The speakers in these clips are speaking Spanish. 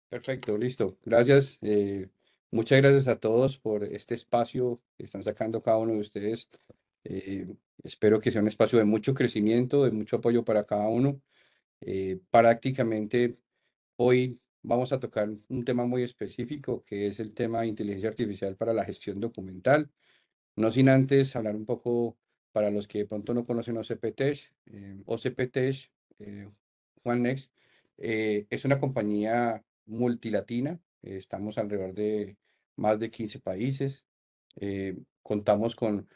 Perfecto, listo. Gracias. Muchas gracias a todos por este espacio que están sacando cada uno de ustedes. Espero que sea un espacio de mucho crecimiento, de mucho apoyo para cada uno. Prácticamente hoy vamos a tocar un tema muy específico que es el tema de inteligencia artificial para la gestión documental. No sin antes hablar un poco para los que de pronto no conocen OCPTech. OCPTech, Juan Next, es una compañía multilatina. Estamos alrededor de más de 15 países. Contamos con,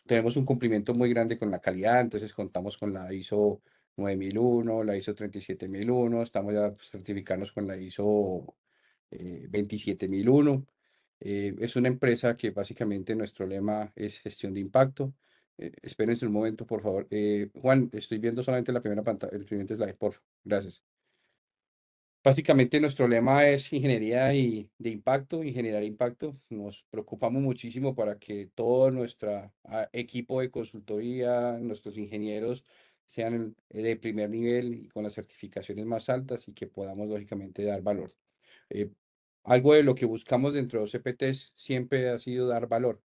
tenemos un cumplimiento muy grande con la calidad, entonces contamos con la ISO 9001, la ISO 37001, estamos ya certificados con la ISO 27001. Es una empresa que básicamente nuestro lema es gestión de impacto. Espérense un momento, por favor. Juan, estoy viendo solamente la primera pantalla, el primer slide, por favor. Gracias. Básicamente nuestro lema es ingeniería y de impacto, ingeniería de impacto. Nos preocupamos muchísimo para que todo nuestro equipo de consultoría, nuestros ingenieros sean de primer nivel y con las certificaciones más altas y que podamos lógicamente dar valor. Eh, Algo de lo que buscamos dentro de los CPTs siempre ha sido dar valor,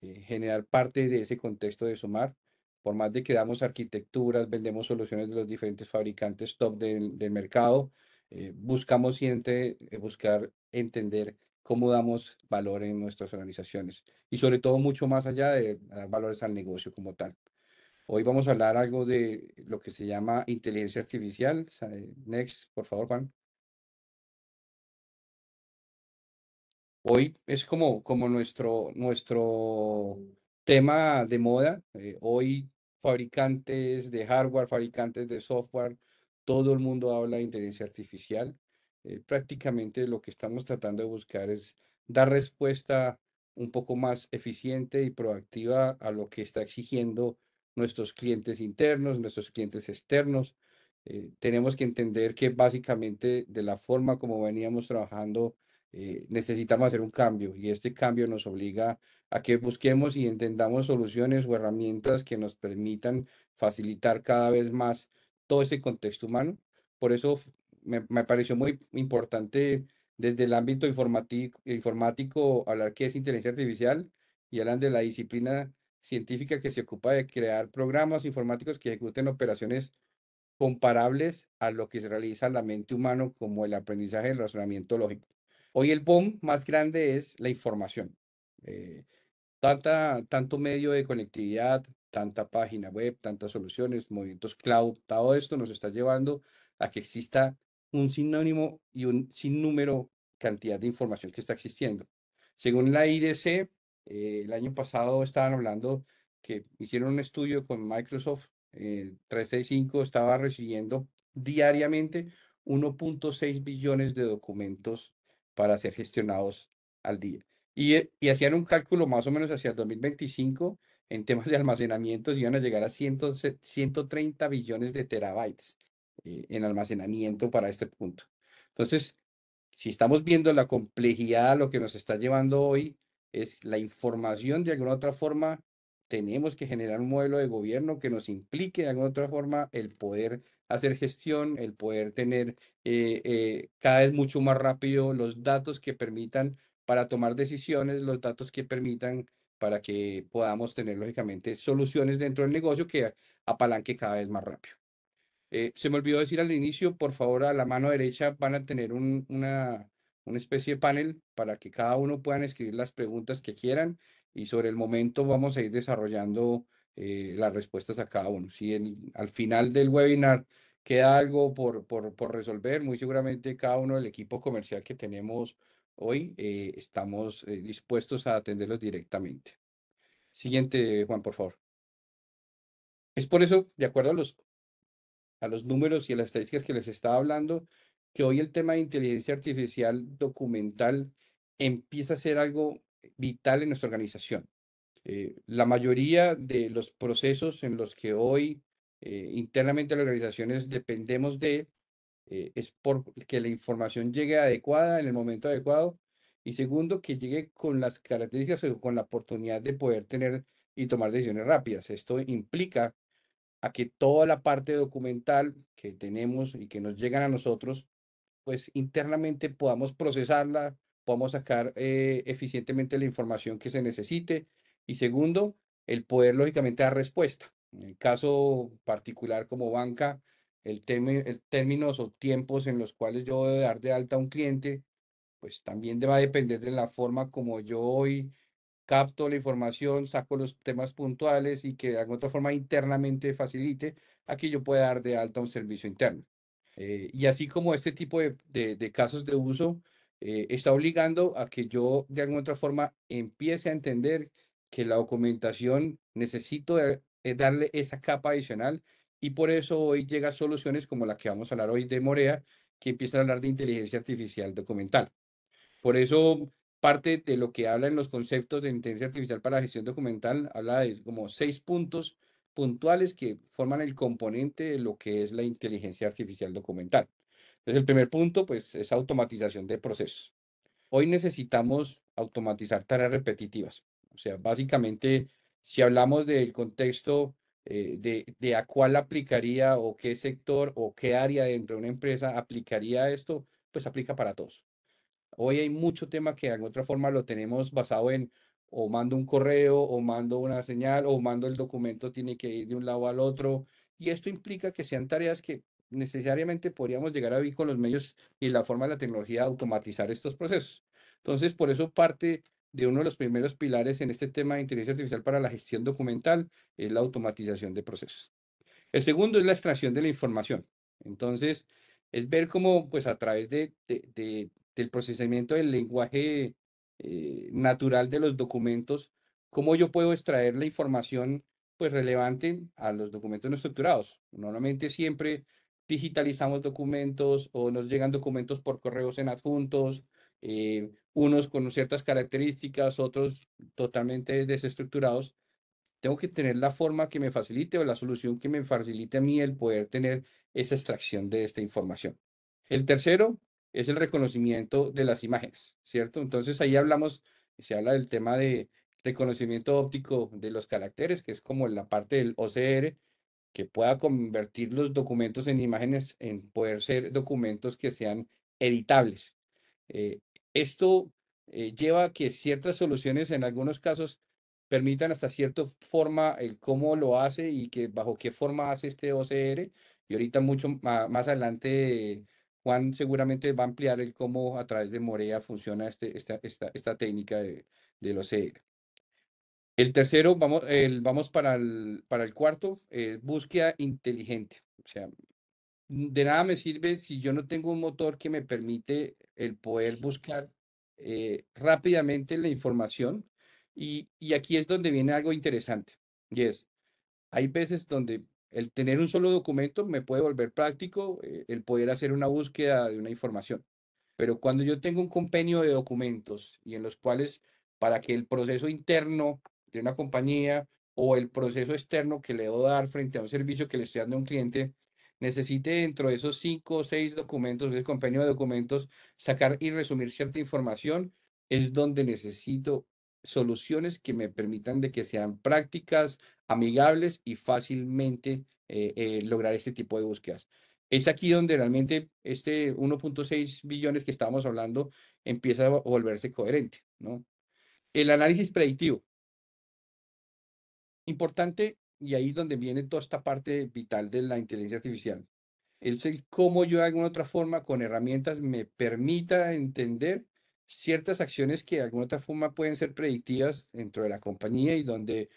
generar parte de ese contexto de Sumar. Por más de que damos arquitecturas, vendemos soluciones de los diferentes fabricantes top del mercado, buscamos siempre buscar entender cómo damos valor en nuestras organizaciones y sobre todo mucho más allá de dar valores al negocio como tal. Hoy vamos a hablar algo de lo que se llama inteligencia artificial. Next, por favor, Juan. Hoy es como nuestro tema de moda. Hoy fabricantes de hardware, fabricantes de software, todo el mundo habla de inteligencia artificial. Prácticamente lo que estamos tratando de buscar es dar respuesta un poco más eficiente y proactiva a lo que está exigiendo nuestros clientes internos, nuestros clientes externos. Tenemos que entender que básicamente de la forma como veníamos trabajando, necesitamos hacer un cambio y este cambio nos obliga a que busquemos y entendamos soluciones o herramientas que nos permitan facilitar cada vez más todo ese contexto humano. Por eso me pareció muy importante desde el ámbito informático hablar qué es inteligencia artificial y hablan de la disciplina científica que se ocupa de crear programas informáticos que ejecuten operaciones comparables a lo que se realiza en la mente humano como el aprendizaje del razonamiento lógico. Hoy el boom más grande es la información. Eh, Tanto medio de conectividad, tanta página web, tantas soluciones, movimientos cloud, todo esto nos está llevando a que exista un sinónimo y un sinnúmero cantidad de información que está existiendo. Según la IDC, el año pasado estaban hablando que hicieron un estudio con Microsoft 365, estaba recibiendo diariamente 1.6 billones de documentos para ser gestionados al día. Y hacían un cálculo más o menos hacia el 2025 en temas de almacenamiento, iban a llegar a 130 billones de terabytes en almacenamiento para este punto. Entonces, si estamos viendo la complejidad, lo que nos está llevando hoy es la información de alguna otra forma, tenemos que generar un modelo de gobierno que nos implique de alguna otra forma el poder hacer gestión, el poder tener cada vez mucho más rápido los datos que permitan para tomar decisiones, los datos que permitan para que podamos tener lógicamente soluciones dentro del negocio que apalanque cada vez más rápido. Se me olvidó decir al inicio, por favor, a la mano derecha van a tener una especie de panel para que cada uno puedan escribir las preguntas que quieran y sobre el momento vamos a ir desarrollando las respuestas a cada uno. Si al final del webinar queda algo por resolver, muy seguramente cada uno del equipo comercial que tenemos hoy estamos dispuestos a atenderlos directamente. Siguiente, Juan, por favor. Es por eso, de acuerdo a los números y a las estadísticas que les estaba hablando, que hoy el tema de inteligencia artificial documental empieza a ser algo vital en nuestra organización. La mayoría de los procesos en los que hoy internamente las organizaciones dependemos es por que la información llegue adecuada en el momento adecuado y segundo, que llegue con las características o con la oportunidad de poder tener y tomar decisiones rápidas. Esto implica a que toda la parte documental que tenemos y que nos llegan a nosotros pues internamente podamos procesarla, podamos sacar eficientemente la información que se necesite. Y segundo, el poder lógicamente dar respuesta. En el caso particular como banca, el términos o tiempos en los cuales yo debo dar de alta a un cliente, pues también va a depender de la forma como yo hoy capto la información, saco los temas puntuales y que de alguna otra forma internamente facilite a que yo pueda dar de alta un servicio interno. Y así como este tipo de casos de uso está obligando a que yo de alguna otra forma empiece a entender que la documentación necesito darle esa capa adicional y por eso hoy llega soluciones como la que vamos a hablar hoy de Morea, que empieza a hablar de inteligencia artificial documental. Por eso, parte de lo que habla en los conceptos de inteligencia artificial para la gestión documental, habla de como 6 puntos puntuales que forman el componente de lo que es la inteligencia artificial documental. Entonces, el primer punto, pues, es automatización de procesos. Hoy necesitamos automatizar tareas repetitivas. O sea, básicamente, si hablamos del contexto de a cuál aplicaría o qué sector o qué área dentro de una empresa aplicaría esto, pues aplica para todos. Hoy hay mucho tema que de alguna otra forma lo tenemos basado en o mando un correo o mando una señal o mando el documento, tiene que ir de un lado al otro. Y esto implica que sean tareas que necesariamente podríamos llegar a vivir con los medios y la forma de la tecnología automatizar estos procesos. Entonces, por eso parte de uno de los primeros pilares en este tema de inteligencia artificial para la gestión documental es la automatización de procesos. El segundo es la extracción de la información. Entonces, es ver cómo, pues a través del procesamiento del lenguaje natural de los documentos, cómo yo puedo extraer la información, pues relevante a los documentos no estructurados. Normalmente siempre digitalizamos documentos o nos llegan documentos por correos en adjuntos, unos con ciertas características, otros totalmente desestructurados. Tengo que tener la forma que me facilite o la solución que me facilite a mí el poder tener esa extracción de esta información. El tercero es el reconocimiento de las imágenes, ¿cierto? Entonces ahí hablamos, se habla del tema de reconocimiento óptico de los caracteres, que es como la parte del OCR, que pueda convertir los documentos en imágenes, en poder ser documentos que sean editables. Eh, Esto lleva a que ciertas soluciones en algunos casos permitan hasta cierta forma el cómo lo hace y que bajo qué forma hace este OCR. Y ahorita mucho más adelante Juan seguramente va a ampliar el cómo a través de Morea funciona esta técnica del OCR. El tercero, vamos para el cuarto, búsqueda inteligente. O sea, de nada me sirve si yo no tengo un motor que me permite el poder buscar rápidamente la información. Y aquí es donde viene algo interesante. Y es, hay veces donde el tener un solo documento me puede volver práctico, el poder hacer una búsqueda de una información. Pero cuando yo tengo un compendio de documentos y en los cuales para que el proceso interno de una compañía o el proceso externo que le debo dar frente a un servicio que le estoy dando a un cliente, necesite dentro de esos 5 o 6 documentos, ese compendio de documentos, sacar y resumir cierta información, es donde necesito soluciones que me permitan de que sean prácticas, amigables y fácilmente lograr este tipo de búsquedas. Es aquí donde realmente este 1.6 billones que estábamos hablando empieza a volverse coherente, ¿no? El análisis predictivo, importante, y ahí es donde viene toda esta parte vital de la inteligencia artificial. Es el cómo yo de alguna otra forma con herramientas me permita entender ciertas acciones que de alguna otra forma pueden ser predictivas dentro de la compañía y donde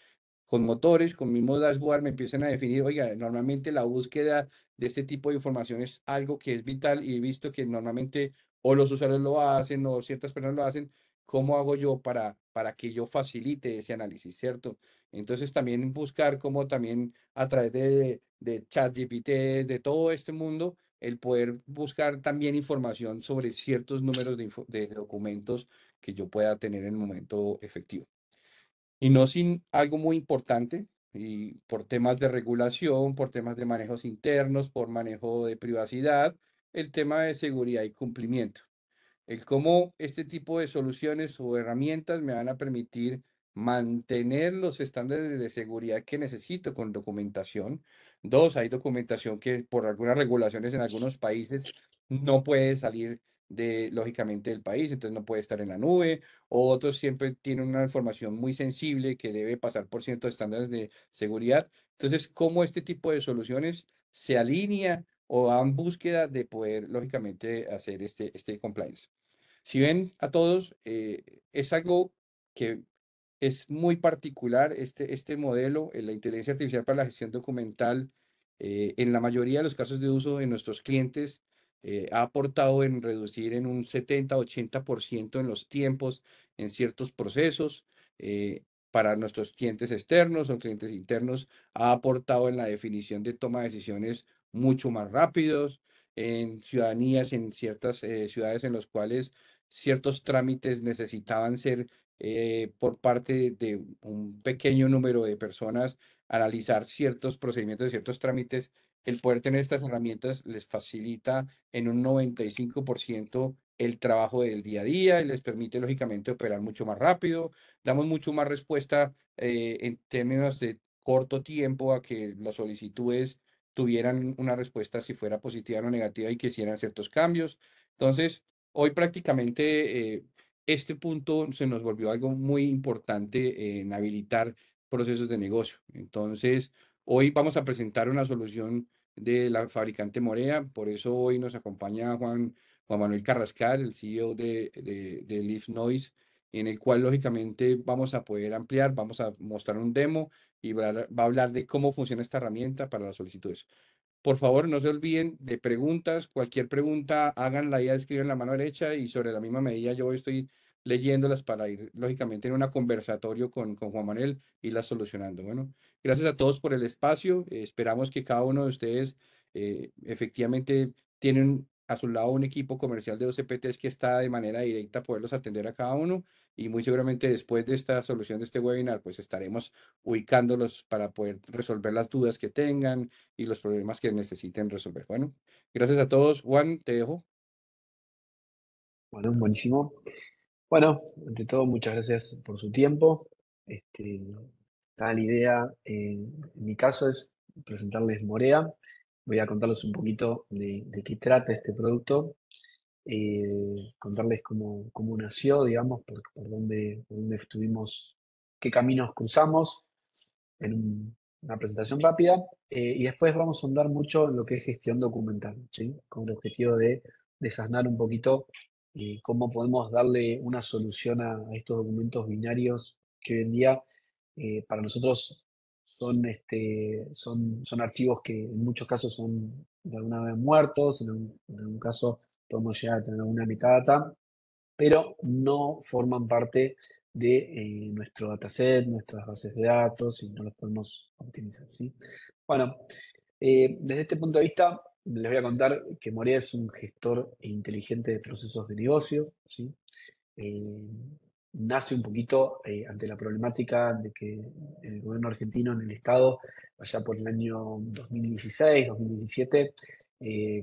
con motores, con mismos dashboard, me empiezan a definir, oiga, normalmente la búsqueda de este tipo de información es algo que es vital y he visto que normalmente o los usuarios lo hacen o ciertas personas lo hacen, ¿cómo hago yo para que yo facilite ese análisis, ¿cierto? Entonces también buscar cómo también a través de ChatGPT, de todo este mundo, el poder buscar también información sobre ciertos números de documentos que yo pueda tener en el momento efectivo. Y no sin algo muy importante, y por temas de regulación, por temas de manejos internos, por manejo de privacidad, el tema de seguridad y cumplimiento. El cómo este tipo de soluciones o herramientas me van a permitir mantener los estándares de seguridad que necesito con documentación. Dos, hay documentación que por algunas regulaciones en algunos países no puede salir lógicamente del país, entonces no puede estar en la nube, o otros siempre tienen una información muy sensible que debe pasar por ciertos estándares de seguridad. Entonces, ¿cómo este tipo de soluciones se alinea o va en búsqueda de poder, lógicamente, hacer este compliance? Si ven a todos, es algo que es muy particular este modelo, la inteligencia artificial para la gestión documental, en la mayoría de los casos de uso de nuestros clientes, ha aportado en reducir en un 70-80% en los tiempos en ciertos procesos. Para nuestros clientes externos o clientes internos, ha aportado en la definición de toma de decisiones mucho más rápidos, en ciudadanías, en ciertas ciudades en las cuales ciertos trámites necesitaban ser por parte de un pequeño número de personas, analizar ciertos procedimientos, ciertos trámites. El poder tener estas herramientas les facilita en un 95% el trabajo del día a día y les permite, lógicamente, operar mucho más rápido. Damos mucho más respuesta en términos de corto tiempo a que las solicitudes tuvieran una respuesta si fuera positiva o negativa y que hicieran ciertos cambios. Entonces, hoy prácticamente este punto se nos volvió algo muy importante en habilitar procesos de negocio. Entonces, hoy vamos a presentar una solución de la fabricante Morea, por eso hoy nos acompaña Juan Manuel Carrascal, el CEO de Leaf Noise, en el cual lógicamente vamos a poder ampliar, vamos a mostrar un demo y va a hablar de cómo funciona esta herramienta para las solicitudes. Por favor, no se olviden de preguntas. Cualquier pregunta, háganla ya, escriben la mano derecha y sobre la misma medida yo estoy leyéndolas para ir, lógicamente, en un conversatorio con Juan Manuel y las solucionando. Bueno, gracias a todos por el espacio. Esperamos que cada uno de ustedes efectivamente tienen a su lado un equipo comercial de OCPTs que está de manera directa a poderlos atender a cada uno y muy seguramente después de esta solución de este webinar, pues estaremos ubicándolos para poder resolver las dudas que tengan y los problemas que necesiten resolver. Bueno, gracias a todos. Juan, te dejo. Bueno, buenísimo. Bueno, ante todo, muchas gracias por su tiempo. La idea, en mi caso, es presentarles Morea. Voy a contarles un poquito de qué trata este producto, contarles cómo nació, digamos, por dónde estuvimos, qué caminos cruzamos en una presentación rápida, y después vamos a andar mucho en lo que es gestión documental, ¿sí? Con el objetivo de desasnar un poquito cómo podemos darle una solución a estos documentos binarios que hoy en día para nosotros son archivos que en muchos casos son de alguna manera muertos, en algún caso podemos llegar a tener alguna metadata, pero no forman parte de nuestro dataset, nuestras bases de datos y no los podemos optimizar, ¿sí? Bueno, desde este punto de vista, les voy a contar que Morea es un gestor inteligente de procesos de negocio, ¿sí? Eh, Nace un poquito ante la problemática de que el gobierno argentino en el Estado, allá por el año 2016, 2017,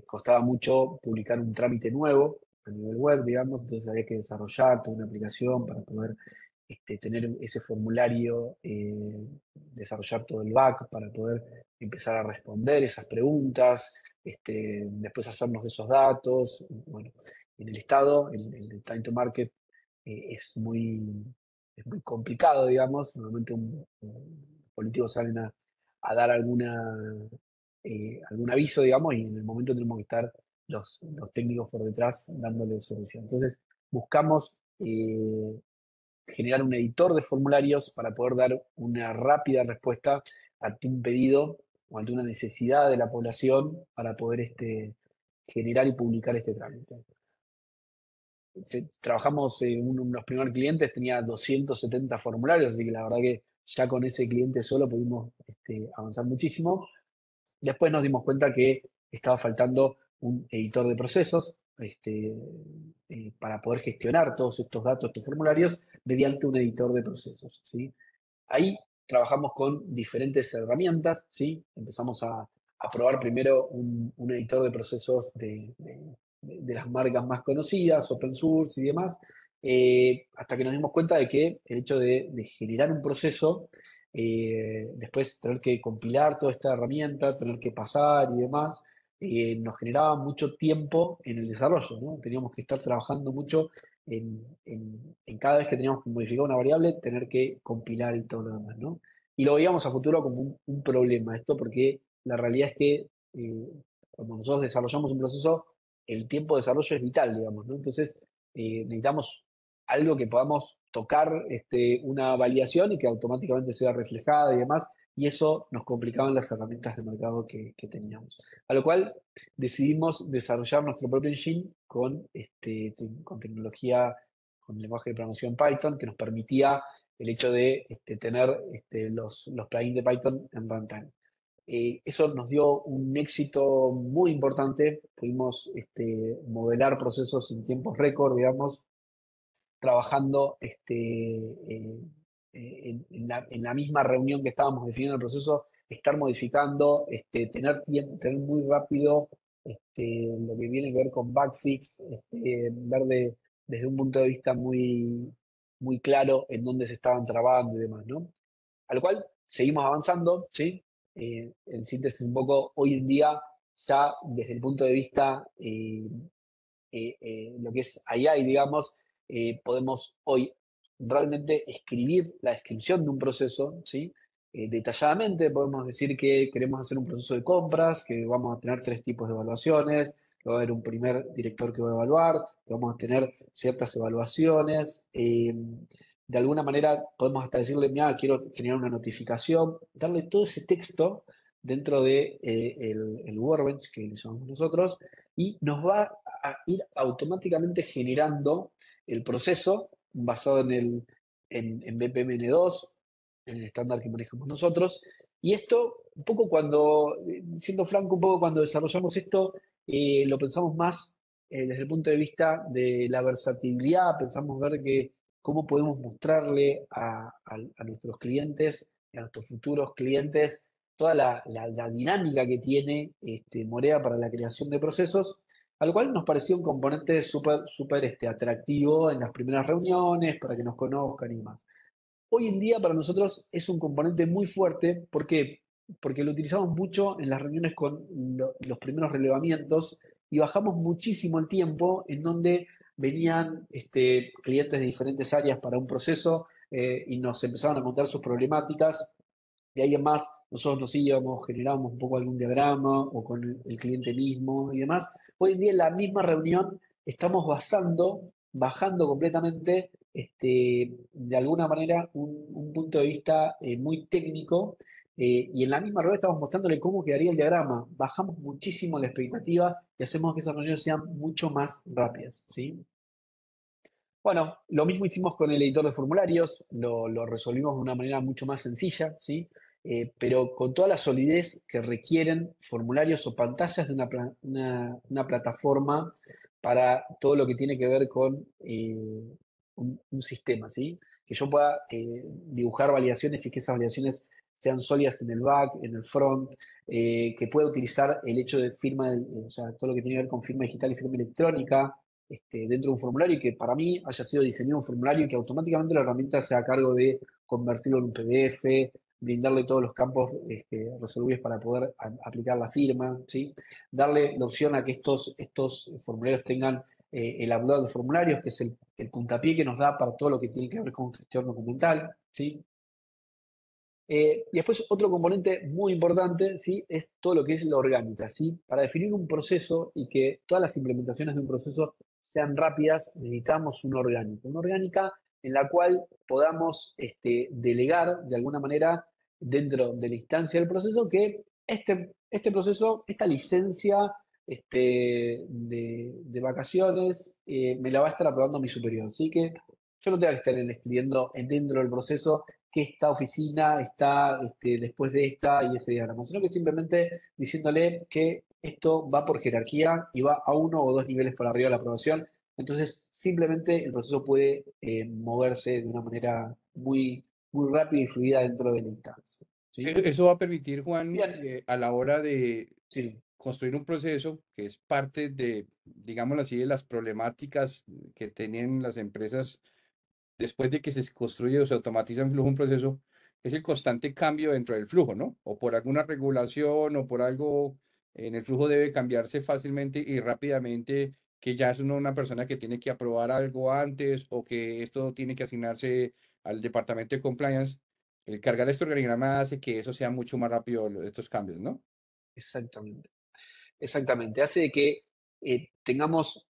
costaba mucho publicar un trámite nuevo a nivel web, digamos, entonces había que desarrollar toda una aplicación para poder tener ese formulario, desarrollar todo el back para poder empezar a responder esas preguntas, después hacernos de esos datos. Bueno, en el Estado, el time to market es muy complicado, digamos. Normalmente los políticos salen a dar algún aviso, digamos, y en el momento tenemos que estar los técnicos por detrás dándole solución. Entonces, buscamos generar un editor de formularios para poder dar una rápida respuesta ante un pedido o ante una necesidad de la población para poder generar y publicar este trámite. Trabajamos en uno de los primeros clientes, tenía 270 formularios, así que la verdad que ya con ese cliente solo pudimos avanzar muchísimo. Después nos dimos cuenta que estaba faltando un editor de procesos para poder gestionar todos estos datos, estos formularios, mediante un editor de procesos, ¿sí? Ahí trabajamos con diferentes herramientas, ¿sí? Empezamos a probar primero un editor de procesos de las marcas más conocidas, open source y demás, hasta que nos dimos cuenta de que el hecho de generar un proceso, después tener que compilar toda esta herramienta, tener que pasar y demás, nos generaba mucho tiempo en el desarrollo, ¿no? Teníamos que estar trabajando mucho en cada vez que teníamos que modificar una variable, tener que compilar y todo lo demás, ¿no? Y lo veíamos a futuro como un problema esto, porque la realidad es que cuando nosotros desarrollamos un proceso, el tiempo de desarrollo es vital, digamos, ¿no? Entonces, necesitamos algo que podamos tocar una validación y que automáticamente sea reflejada y demás, y eso nos complicaban las herramientas de mercado que teníamos. A lo cual decidimos desarrollar nuestro propio engine con tecnología, con lenguaje de programación Python, que nos permitía el hecho de tener los plugins de Python en runtime. Eso nos dio un éxito muy importante. Pudimos modelar procesos en tiempos récord, digamos, trabajando en la misma reunión que estábamos definiendo el proceso, estar modificando, tener tiempo, tener muy rápido lo que viene que ver con backfix, desde un punto de vista muy claro en dónde se estaban trabando y demás, ¿no? Al cual seguimos avanzando, ¿sí? En síntesis, un poco hoy en día, ya desde el punto de vista lo que es AI, digamos, podemos hoy realmente escribir la descripción de un proceso, ¿sí? Detalladamente podemos decir que queremos hacer un proceso de compras, que vamos a tener tres tipos de evaluaciones, que va a haber un primer director que va a evaluar, que vamos a tener ciertas evaluaciones. De alguna manera podemos hasta decirle, mira, quiero generar una notificación, darle todo ese texto dentro de el Workbench que le llamamos nosotros, y nos va a ir automáticamente generando el proceso basado en BPMN2, en el estándar que manejamos nosotros. Y esto, un poco cuando, siendo franco, un poco cuando desarrollamos esto, lo pensamos más desde el punto de vista de la versatilidad, pensamos ver que cómo podemos mostrarle a nuestros clientes, a nuestros futuros clientes, toda la dinámica que tiene Morea para la creación de procesos, al cual nos pareció un componente súper atractivo en las primeras reuniones, para que nos conozcan y más. Hoy en día para nosotros es un componente muy fuerte. ¿Por qué? Porque lo utilizamos mucho en las reuniones con los primeros relevamientos y bajamos muchísimo el tiempo en donde venían clientes de diferentes áreas para un proceso y nos empezaban a contar sus problemáticas. De ahí en más, nosotros nos íbamos, generábamos un poco algún diagrama o con el cliente mismo y demás. Hoy en día en la misma reunión estamos bajando completamente, de alguna manera, un punto de vista muy técnico, y en la misma reunión estamos mostrándole cómo quedaría el diagrama. Bajamos muchísimo la expectativa y hacemos que esas reuniones sean mucho más rápidas, ¿sí? Bueno, lo mismo hicimos con el editor de formularios, lo resolvimos de una manera mucho más sencilla, ¿sí? Pero con toda la solidez que requieren formularios o pantallas de una plataforma para todo lo que tiene que ver con un sistema, ¿sí? Que yo pueda dibujar validaciones y que esas validaciones sean sólidas en el back, en el front, que pueda utilizar el hecho de firma, o sea, todo lo que tiene que ver con firma digital y firma electrónica, dentro de un formulario, y que para mí haya sido diseñado un formulario y que automáticamente la herramienta se haga cargo de convertirlo en un PDF, brindarle todos los campos resolubles para poder aplicar la firma, ¿sí? Darle la opción a que estos formularios tengan el upload de formularios, que es el puntapié que nos da para todo lo que tiene que ver con gestión documental, ¿sí? Y después otro componente muy importante, ¿sí? Es todo lo que es la orgánica, ¿sí? Para definir un proceso y que todas las implementaciones de un proceso sean rápidas, necesitamos una orgánica en la cual podamos delegar de alguna manera dentro de la instancia del proceso que este proceso, esta licencia de vacaciones, me la va a estar aprobando mi superior. Así que yo no tengo que estar escribiendo dentro del proceso que esta oficina está después de esta y ese diagrama, sino que simplemente diciéndole que esto va por jerarquía y va a uno o dos niveles por arriba de la aprobación. Entonces, simplemente el proceso puede moverse de una manera muy rápida y fluida dentro de la instancia. ¿Sí? Eso va a permitir, Juan, Bien, a la hora de sí, construir un proceso que es parte de, digámoslo así, de las problemáticas que tienen las empresas después de que se construye o se automatiza un flujo, un proceso, es el constante cambio dentro del flujo, ¿no? O por alguna regulación o por algo en el flujo debe cambiarse fácilmente y rápidamente, que ya es una persona que tiene que aprobar algo antes o que esto tiene que asignarse al departamento de compliance. El cargar este organigrama hace que eso sea mucho más rápido, estos cambios, ¿no? Exactamente. Exactamente, hace que tengamos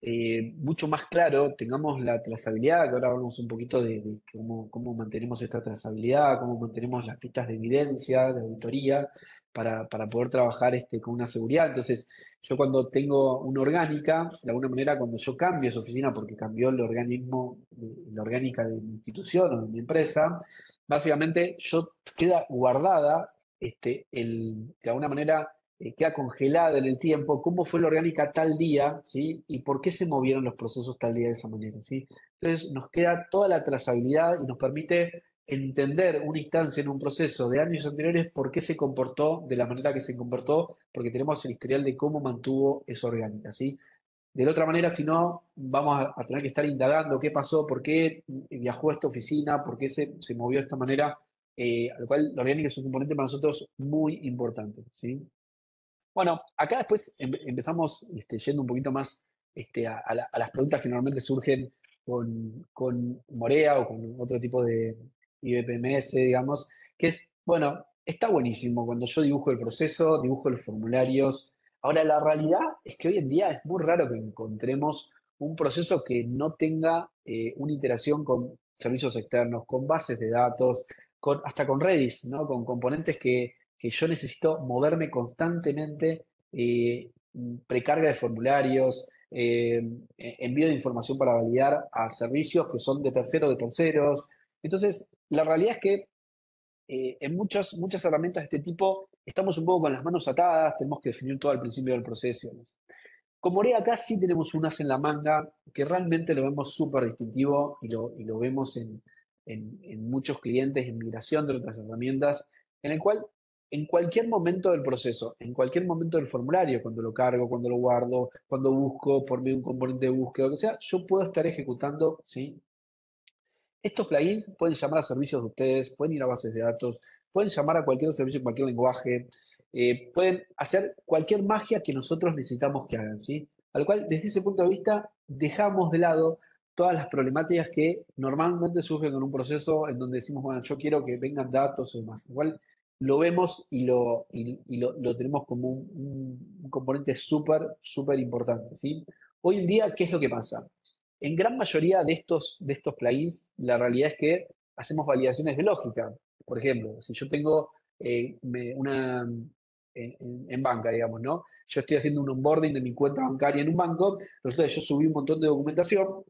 mucho más claro, tengamos la trazabilidad, que ahora hablamos un poquito de cómo mantenemos esta trazabilidad, cómo mantenemos las pistas de evidencia, de auditoría, para poder trabajar con una seguridad. Entonces, yo cuando tengo una orgánica, de alguna manera cuando yo cambio esa oficina, porque cambió el organismo, la orgánica de mi institución o de mi empresa, básicamente yo queda guardada, de alguna manera queda congelada en el tiempo, cómo fue la orgánica tal día, ¿sí? Y por qué se movieron los procesos tal día de esa manera, ¿sí? Entonces nos queda toda la trazabilidad y nos permite entender una instancia en un proceso de años anteriores por qué se comportó de la manera que se comportó, porque tenemos el historial de cómo mantuvo esa orgánica, ¿sí? De la otra manera, si no, vamos a tener que estar indagando qué pasó, por qué viajó a esta oficina, por qué se movió de esta manera, al cual la orgánica es un componente para nosotros muy importante, ¿sí? Bueno, acá después empezamos yendo un poquito más a las preguntas que normalmente surgen con Morea o con otro tipo de IBPMS, digamos, que es, bueno, está buenísimo cuando yo dibujo el proceso, dibujo los formularios. Ahora, la realidad es que hoy en día es muy raro que encontremos un proceso que no tenga una interacción con servicios externos, con bases de datos, hasta con Redis, ¿no? Con componentes que yo necesito moverme constantemente, precarga de formularios, envío de información para validar a servicios que son de terceros. Entonces, la realidad es que en muchas herramientas de este tipo estamos un poco con las manos atadas, tenemos que definir todo al principio del proceso. Como Orea acá sí tenemos un as en la manga que realmente lo vemos súper distintivo y lo vemos en muchos clientes, en migración de otras herramientas, en el cual en cualquier momento del proceso, en cualquier momento del formulario, cuando lo cargo, cuando lo guardo, cuando busco por medio de un componente de búsqueda, lo que sea, yo puedo estar ejecutando, ¿sí? Estos plugins pueden llamar a servicios de ustedes, pueden ir a bases de datos, pueden llamar a cualquier servicio en cualquier lenguaje, pueden hacer cualquier magia que nosotros necesitamos que hagan, ¿sí? Al cual, desde ese punto de vista, dejamos de lado todas las problemáticas que normalmente surgen en un proceso en donde decimos, bueno, yo quiero que vengan datos o demás. Igual lo vemos y lo tenemos como un componente súper importante, ¿sí? Hoy en día, ¿qué es lo que pasa? En gran mayoría de estos plugins, la realidad es que hacemos validaciones de lógica. Por ejemplo, si yo tengo en banca, digamos, ¿no? Yo estoy haciendo un onboarding de mi cuenta bancaria en un banco, resulta que yo subí un montón de documentación,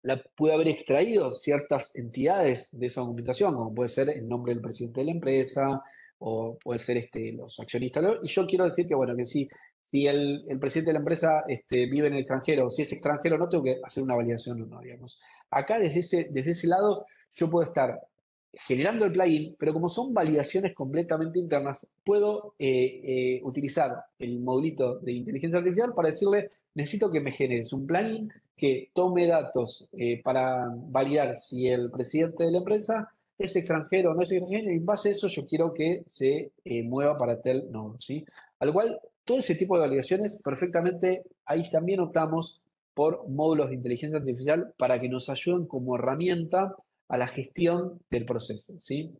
la pude haber extraído ciertas entidades de esa documentación, como puede ser el nombre del presidente de la empresa, o puede ser los accionistas. ¿No? Y yo quiero decir que, bueno, que si el presidente de la empresa vive en el extranjero, o si es extranjero, no tengo que hacer una validación o no, digamos. Acá, desde ese lado, yo puedo estar generando el plugin, pero como son validaciones completamente internas, puedo utilizar el modulito de inteligencia artificial para decirle, necesito que me generes un plugin que tome datos para validar si el presidente de la empresa es extranjero o no es extranjero, y en base a eso yo quiero que se mueva para tal nodo, ¿sí? Al cual, todo ese tipo de validaciones, perfectamente, ahí también optamos por módulos de inteligencia artificial para que nos ayuden como herramienta a la gestión del proceso, ¿sí?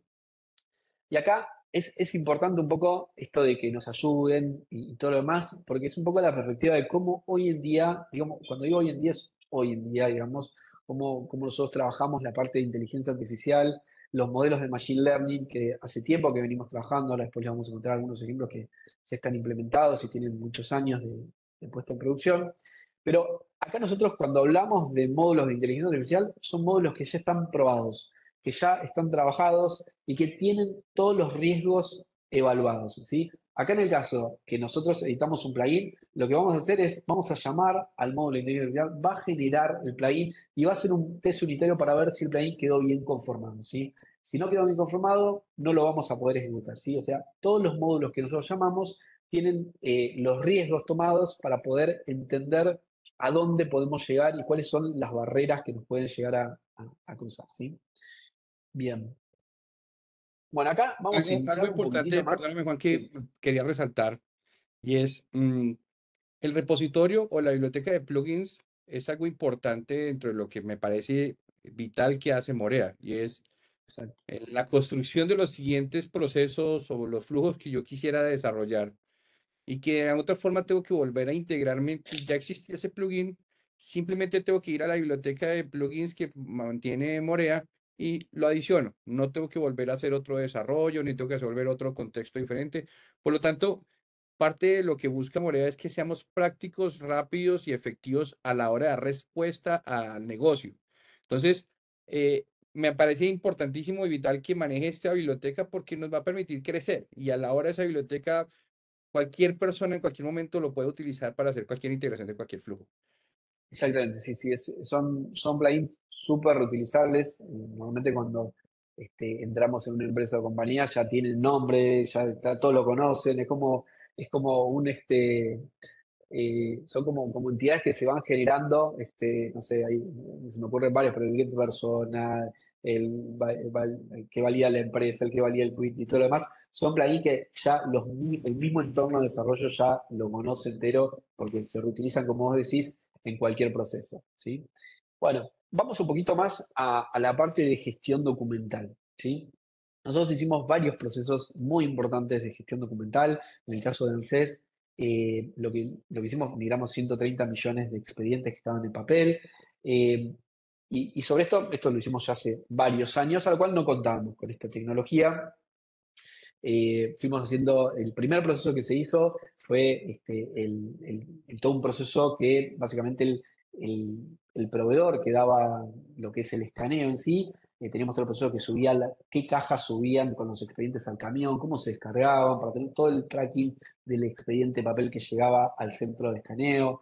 Y acá es importante un poco esto de que nos ayuden y todo lo demás, porque es un poco la perspectiva de cómo hoy en día, digamos, cuando digo hoy en día, es hoy en día, digamos, cómo nosotros trabajamos la parte de inteligencia artificial, los modelos de machine learning que hace tiempo que venimos trabajando, ahora después les vamos a encontrar algunos ejemplos que ya están implementados y tienen muchos años de puesta en producción. Pero acá nosotros cuando hablamos de módulos de inteligencia artificial, son módulos que ya están probados, que ya están trabajados y que tienen todos los riesgos evaluados, ¿sí? Acá en el caso que nosotros editamos un plugin, lo que vamos a hacer es, vamos a llamar al módulo de inteligencia artificial, va a generar el plugin y va a hacer un test unitario para ver si el plugin quedó bien conformado, ¿sí? Si no quedó bien conformado, no lo vamos a poder ejecutar, ¿sí? O sea, todos los módulos que nosotros llamamos tienen los riesgos tomados para poder entender a dónde podemos llegar y cuáles son las barreras que nos pueden llegar a cruzar, ¿sí? Bien. Bueno, acá vamos a Algo entrar un poquitito importante, más. perdóname Juan, que Sí, quería resaltar. y es el repositorio o la biblioteca de plugins es algo importante dentro de lo que me parece vital que hace Morea, y es Exacto. la construcción de los siguientes procesos o los flujos que yo quisiera desarrollar y que de otra forma tengo que volver a integrarme. Ya existía ese plugin, simplemente tengo que ir a la biblioteca de plugins que mantiene Morea y lo adiciono. No tengo que volver a hacer otro desarrollo, ni tengo que resolver otro contexto diferente. Por lo tanto, parte de lo que busca Morea es que seamos prácticos, rápidos y efectivos a la hora de dar respuesta al negocio. Entonces, me parece importantísimo y vital que maneje esta biblioteca porque nos va a permitir crecer y a la hora de esa biblioteca cualquier persona en cualquier momento lo puede utilizar para hacer cualquier integración de cualquier flujo. Exactamente, sí, sí, son plugins súper reutilizables. Normalmente cuando entramos en una empresa o compañía ya tienen nombre, todos lo conocen, es como son como entidades que se van generando, no sé, ahí se me ocurren varios, pero el get persona, el que valía la empresa, el que valía el quit y todo lo demás, son plugins que ya el mismo entorno de desarrollo ya lo conoce entero porque se reutilizan, como vos decís, en cualquier proceso, ¿sí? Bueno, vamos un poquito más a la parte de gestión documental, ¿sí? Nosotros hicimos varios procesos muy importantes de gestión documental. En el caso de ANSES, lo que hicimos, migramos 130 millones de expedientes que estaban en papel. Y sobre esto lo hicimos ya hace varios años, a lo cual no contábamos con esta tecnología. Fuimos haciendo, el primer proceso que se hizo fue todo un proceso que básicamente el proveedor que daba lo que es el escaneo en sí, teníamos todo el proceso que subía, qué cajas subían con los expedientes al camión, cómo se descargaban, para tener todo el tracking del expediente de papel que llegaba al centro de escaneo,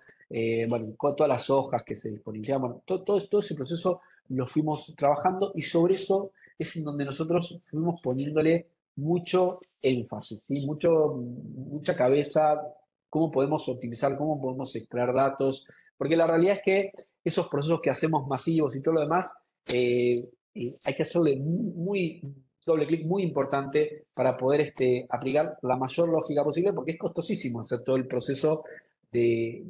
bueno, con todas las hojas que se disponibilizaban, bueno, todo ese proceso lo fuimos trabajando y sobre eso es en donde nosotros fuimos poniéndole mucho énfasis, ¿sí? Mucha cabeza, cómo podemos optimizar, cómo podemos extraer datos, porque la realidad es que esos procesos que hacemos masivos y todo lo demás, hay que hacerle doble clic muy importante para poder aplicar la mayor lógica posible, porque es costosísimo hacer todo el proceso de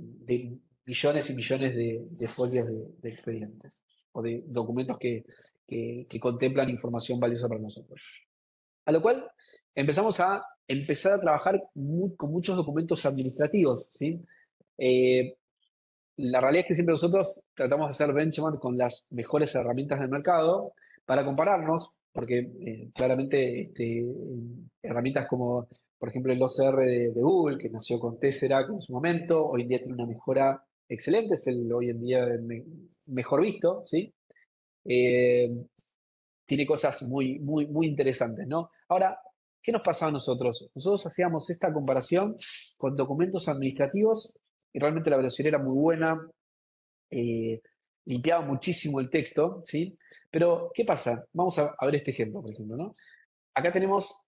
millones y millones de folios de expedientes o de documentos que contemplan información valiosa para nosotros. A lo cual empezar a trabajar con muchos documentos administrativos, ¿sí? Eh, la realidad es que siempre nosotros tratamos de hacer benchmark con las mejores herramientas del mercado para compararnos, porque claramente herramientas como, por ejemplo, el OCR de Google, que nació con Tesseract en su momento, hoy en día tiene una mejora excelente, es el hoy en día mejor visto, ¿sí? Eh, Tiene cosas muy interesantes, ¿no? Ahora, ¿qué nos pasaba a nosotros? Nosotros hacíamos esta comparación con documentos administrativos y realmente la velocidad era muy buena, eh, limpiaba muchísimo el texto, ¿sí? Pero, ¿qué pasa? Vamos a ver este ejemplo, por ejemplo, ¿no? Acá tenemos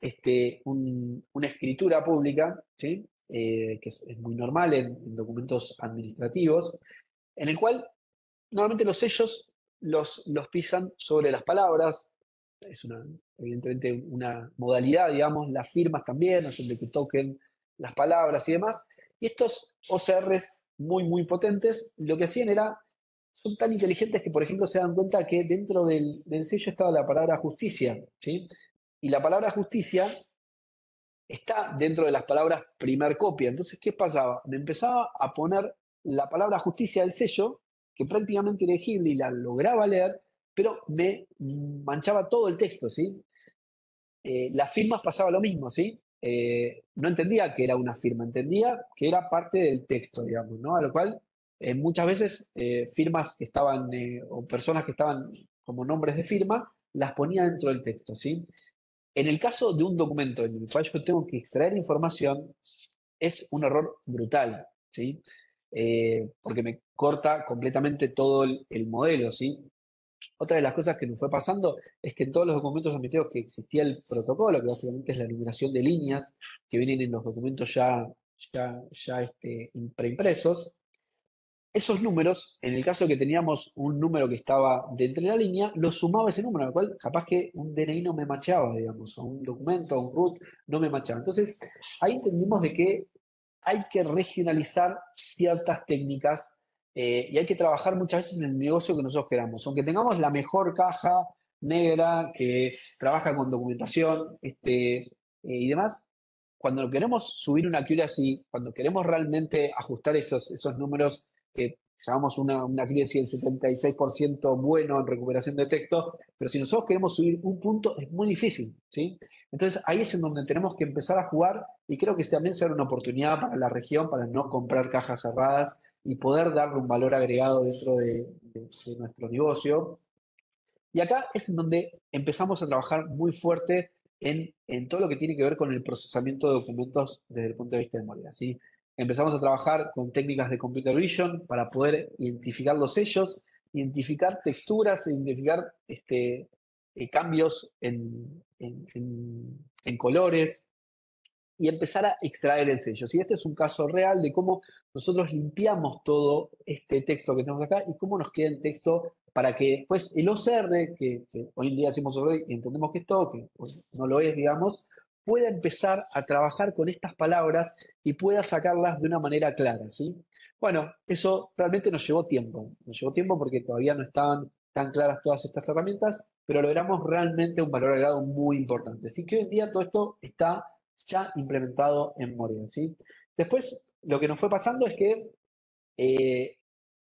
una escritura pública, ¿sí? Que es muy normal en documentos administrativos, en el cual normalmente los sellos los pisan sobre las palabras, es evidentemente una modalidad, digamos, las firmas también, hacen de que toquen las palabras y demás. Y estos OCRs muy potentes, lo que hacían era, son tan inteligentes que, por ejemplo, se dan cuenta que dentro del sello estaba la palabra justicia, ¿sí? Y la palabra justicia está dentro de las palabras primer copia. Entonces, ¿qué pasaba? Me empezaba a poner la palabra justicia del sello, que prácticamente legible y la lograba leer, pero me manchaba todo el texto, ¿sí? Las firmas pasaba lo mismo, ¿sí? No entendía que era una firma, entendía que era parte del texto, digamos, ¿no? A lo cual muchas veces firmas que estaban, o personas que estaban como nombres de firma, las ponía dentro del texto, ¿sí? En el caso de un documento en el cual yo tengo que extraer información, es un error brutal, ¿sí? Porque me corta completamente todo el modelo, ¿sí? Otra de las cosas que nos fue pasando es que en todos los documentos admitidos que existía el protocolo, que básicamente es la numeración de líneas que vienen en los documentos ya preimpresos, esos números, en el caso de que teníamos un número que estaba dentro de la línea, lo sumaba ese número, al cual capaz que un DNI no me machaba, digamos, o un documento, o un root, no me machaba. Entonces, ahí entendimos de que hay que regionalizar ciertas técnicas y hay que trabajar muchas veces en el negocio que nosotros queramos. Aunque tengamos la mejor caja negra que trabaja con documentación y demás, cuando queremos subir una accuracy, cuando queremos realmente ajustar esos números que llamamos una accuracy del 76% bueno en recuperación de texto, pero si nosotros queremos subir un punto es muy difícil, ¿sí? Entonces ahí es en donde tenemos que empezar a jugar y creo que también será una oportunidad para la región para no comprar cajas cerradas y poder darle un valor agregado dentro de nuestro negocio. Y acá es en donde empezamos a trabajar muy fuerte en todo lo que tiene que ver con el procesamiento de documentos desde el punto de vista de memoria, ¿sí? Empezamos a trabajar con técnicas de computer vision para poder identificar los sellos, identificar texturas, identificar cambios en colores, y empezar a extraer el sello. Si este es un caso real de cómo nosotros limpiamos todo este texto que tenemos acá y cómo nos queda el texto para que después el OCR, que hoy en día decimos OCR y entendemos que es todo, que pues, no lo es, digamos, pueda empezar a trabajar con estas palabras y pueda sacarlas de una manera clara, ¿sí? Bueno, eso realmente nos llevó tiempo. Nos llevó tiempo porque todavía no estaban tan claras todas estas herramientas, pero logramos realmente un valor agregado muy importante. Así que hoy en día todo esto está ya implementado en Moria, ¿sí? Después, lo que nos fue pasando es que eh,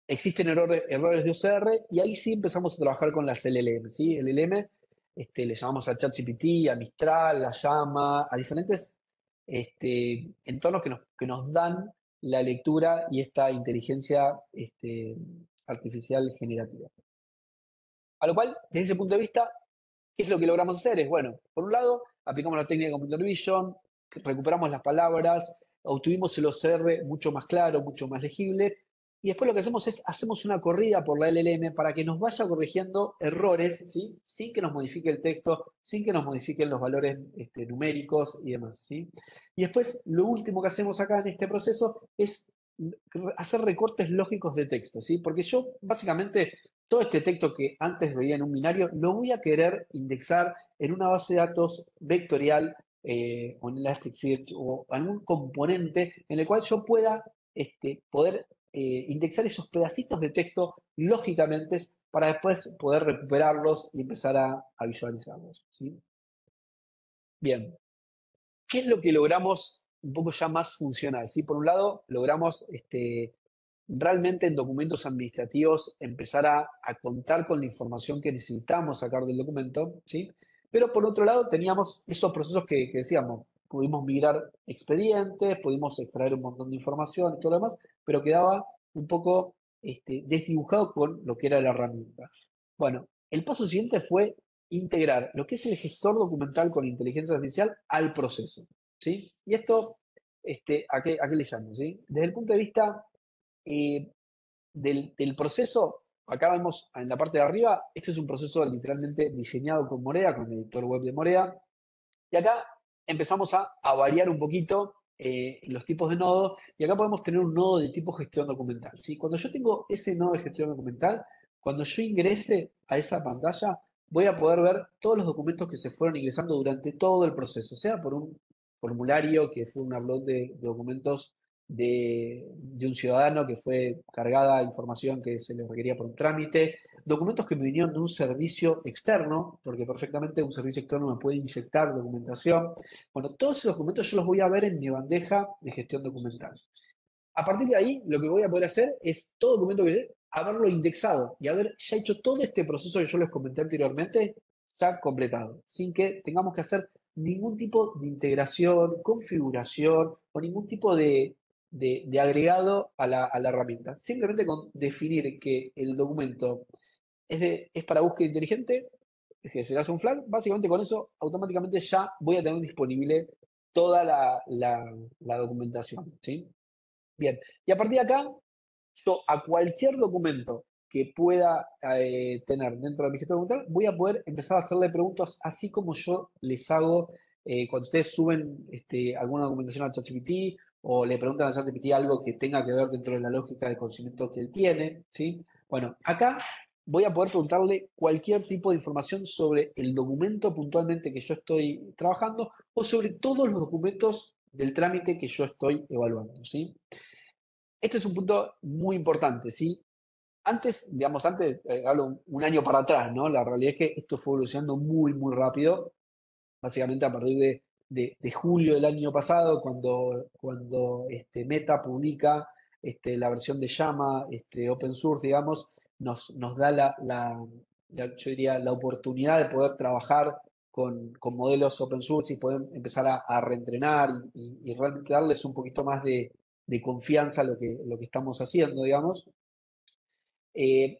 existen errores de OCR y ahí sí empezamos a trabajar con las LLM, ¿sí? LLM, le llamamos a ChatGPT, a Mistral, a Llama, a diferentes entornos que nos dan la lectura y esta inteligencia artificial generativa. A lo cual, desde ese punto de vista, ¿qué es lo que logramos hacer? Es, bueno, por un lado, aplicamos la técnica de computer vision, recuperamos las palabras, obtuvimos el OCR mucho más claro, mucho más legible, y después lo que hacemos es, hacemos una corrida por la LLM para que nos vaya corrigiendo errores, ¿sí? Sin que nos modifique el texto, sin que nos modifiquen los valores numéricos y demás, ¿sí? Y después, lo último que hacemos acá en este proceso es hacer recortes lógicos de texto, ¿sí? Porque yo, básicamente, todo este texto que antes veía en un binario, lo voy a querer indexar en una base de datos vectorial o en Elasticsearch o algún componente en el cual yo pueda poder indexar esos pedacitos de texto lógicamente para después poder recuperarlos y empezar a visualizarlos, ¿sí? Bien, ¿qué es lo que logramos un poco ya más funcional? ¿Sí? Por un lado, logramos realmente en documentos administrativos empezar a contar con la información que necesitamos sacar del documento, ¿sí? Pero por otro lado teníamos esos procesos que decíamos, pudimos migrar expedientes, pudimos extraer un montón de información y todo lo demás, pero quedaba un poco desdibujado con lo que era la herramienta. Bueno, el paso siguiente fue integrar lo que es el gestor documental con inteligencia artificial al proceso, ¿sí? Y esto, ¿a qué le llamo, sí? Desde el punto de vista eh, del proceso, acá vemos en la parte de arriba, este es un proceso literalmente diseñado con Morea, con el editor web de Morea, y acá empezamos a variar un poquito los tipos de nodos, y acá podemos tener un nodo de tipo gestión documental, ¿sí? Cuando yo tengo ese nodo de gestión documental, cuando yo ingrese a esa pantalla, voy a poder ver todos los documentos que se fueron ingresando durante todo el proceso, sea por un formulario que fue un upload de documentos de un ciudadano que fue cargada información que se le requería por un trámite, documentos que me vinieron de un servicio externo, porque perfectamente un servicio externo me puede inyectar documentación. Bueno, todos esos documentos yo los voy a ver en mi bandeja de gestión documental. A partir de ahí, lo que voy a poder hacer es todo documento que haberlo indexado y haber ya hecho todo este proceso que yo les comenté anteriormente, ya completado, sin que tengamos que hacer ningún tipo de integración, configuración o ningún tipo de agregado a la herramienta. Simplemente con definir que el documento es para búsqueda inteligente, que se le hace un flag, básicamente con eso automáticamente ya voy a tener disponible toda la documentación, ¿sí? Bien, y a partir de acá, yo a cualquier documento que pueda tener dentro de mi gestión documental, voy a poder empezar a hacerle preguntas así como yo les hago cuando ustedes suben alguna documentación a ChatGPT o le preguntan a ChatGPT algo que tenga que ver dentro de la lógica de conocimiento que él tiene, ¿sí? Bueno, acá voy a poder preguntarle cualquier tipo de información sobre el documento puntualmente que yo estoy trabajando o sobre todos los documentos del trámite que yo estoy evaluando, ¿sí? Este es un punto muy importante, ¿sí? Antes, digamos, hablo un año para atrás, ¿no? La realidad es que esto fue evolucionando muy, muy rápido, básicamente a partir de julio del año pasado, cuando Meta publica la versión de Llama, open source, digamos, nos da yo diría, la oportunidad de poder trabajar con modelos open source y poder empezar a reentrenar y realmente darles un poquito más de confianza a lo que estamos haciendo, digamos. Eh,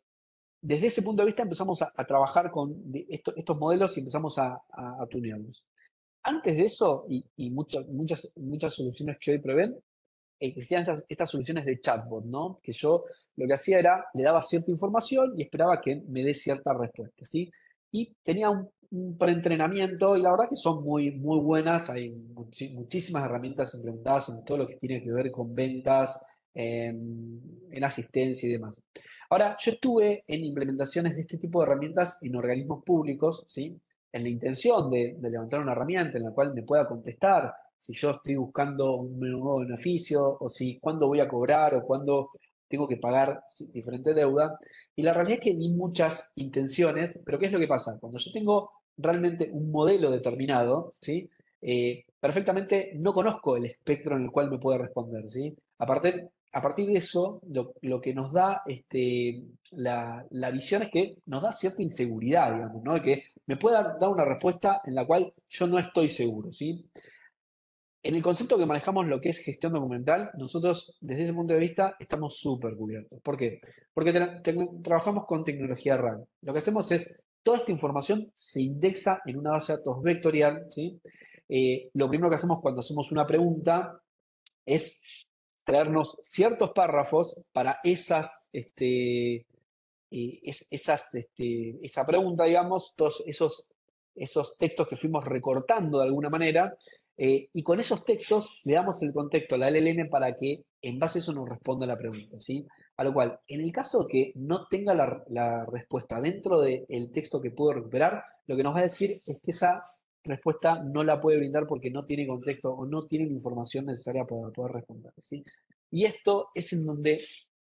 Desde ese punto de vista empezamos a trabajar con estos modelos y empezamos a tunearlos. Antes de eso, y muchas soluciones que hoy prevén, existían estas soluciones de chatbot, ¿no? Que yo lo que hacía era, le daba cierta información y esperaba que me dé cierta respuesta, ¿sí? Y tenía un preentrenamiento y la verdad que son muy, muy buenas. Hay muchísimas herramientas implementadas en todo lo que tiene que ver con ventas, en asistencia y demás. Ahora, yo estuve en implementaciones de este tipo de herramientas en organismos públicos, ¿sí? En la intención de levantar una herramienta en la cual me pueda contestar si yo estoy buscando un nuevo beneficio o si cuándo voy a cobrar o cuándo tengo que pagar diferente deuda. Y la realidad es que vi muchas intenciones, pero ¿qué es lo que pasa? Cuando yo tengo realmente un modelo determinado, ¿sí? Perfectamente no conozco el espectro en el cual me puede responder, ¿sí? A partir de eso, lo que nos da la visión es que nos da cierta inseguridad, digamos, ¿no? De que me pueda dar una respuesta en la cual yo no estoy seguro, ¿sí? En el concepto que manejamos lo que es gestión documental, nosotros desde ese punto de vista estamos súper cubiertos. ¿Por qué? Porque trabajamos con tecnología RAG. Lo que hacemos es, toda esta información se indexa en una base de datos vectorial, ¿sí? Lo primero que hacemos cuando hacemos una pregunta es traernos ciertos párrafos para esa pregunta, digamos, todos esos textos que fuimos recortando de alguna manera, y con esos textos le damos el contexto a la LLM para que en base a eso nos responda la pregunta, ¿sí? A lo cual, en el caso que no tenga la respuesta dentro del texto que puedo recuperar, lo que nos va a decir es que esa respuesta no la puede brindar porque no tiene contexto o no tiene la información necesaria para poder responder, ¿sí? Y esto es en donde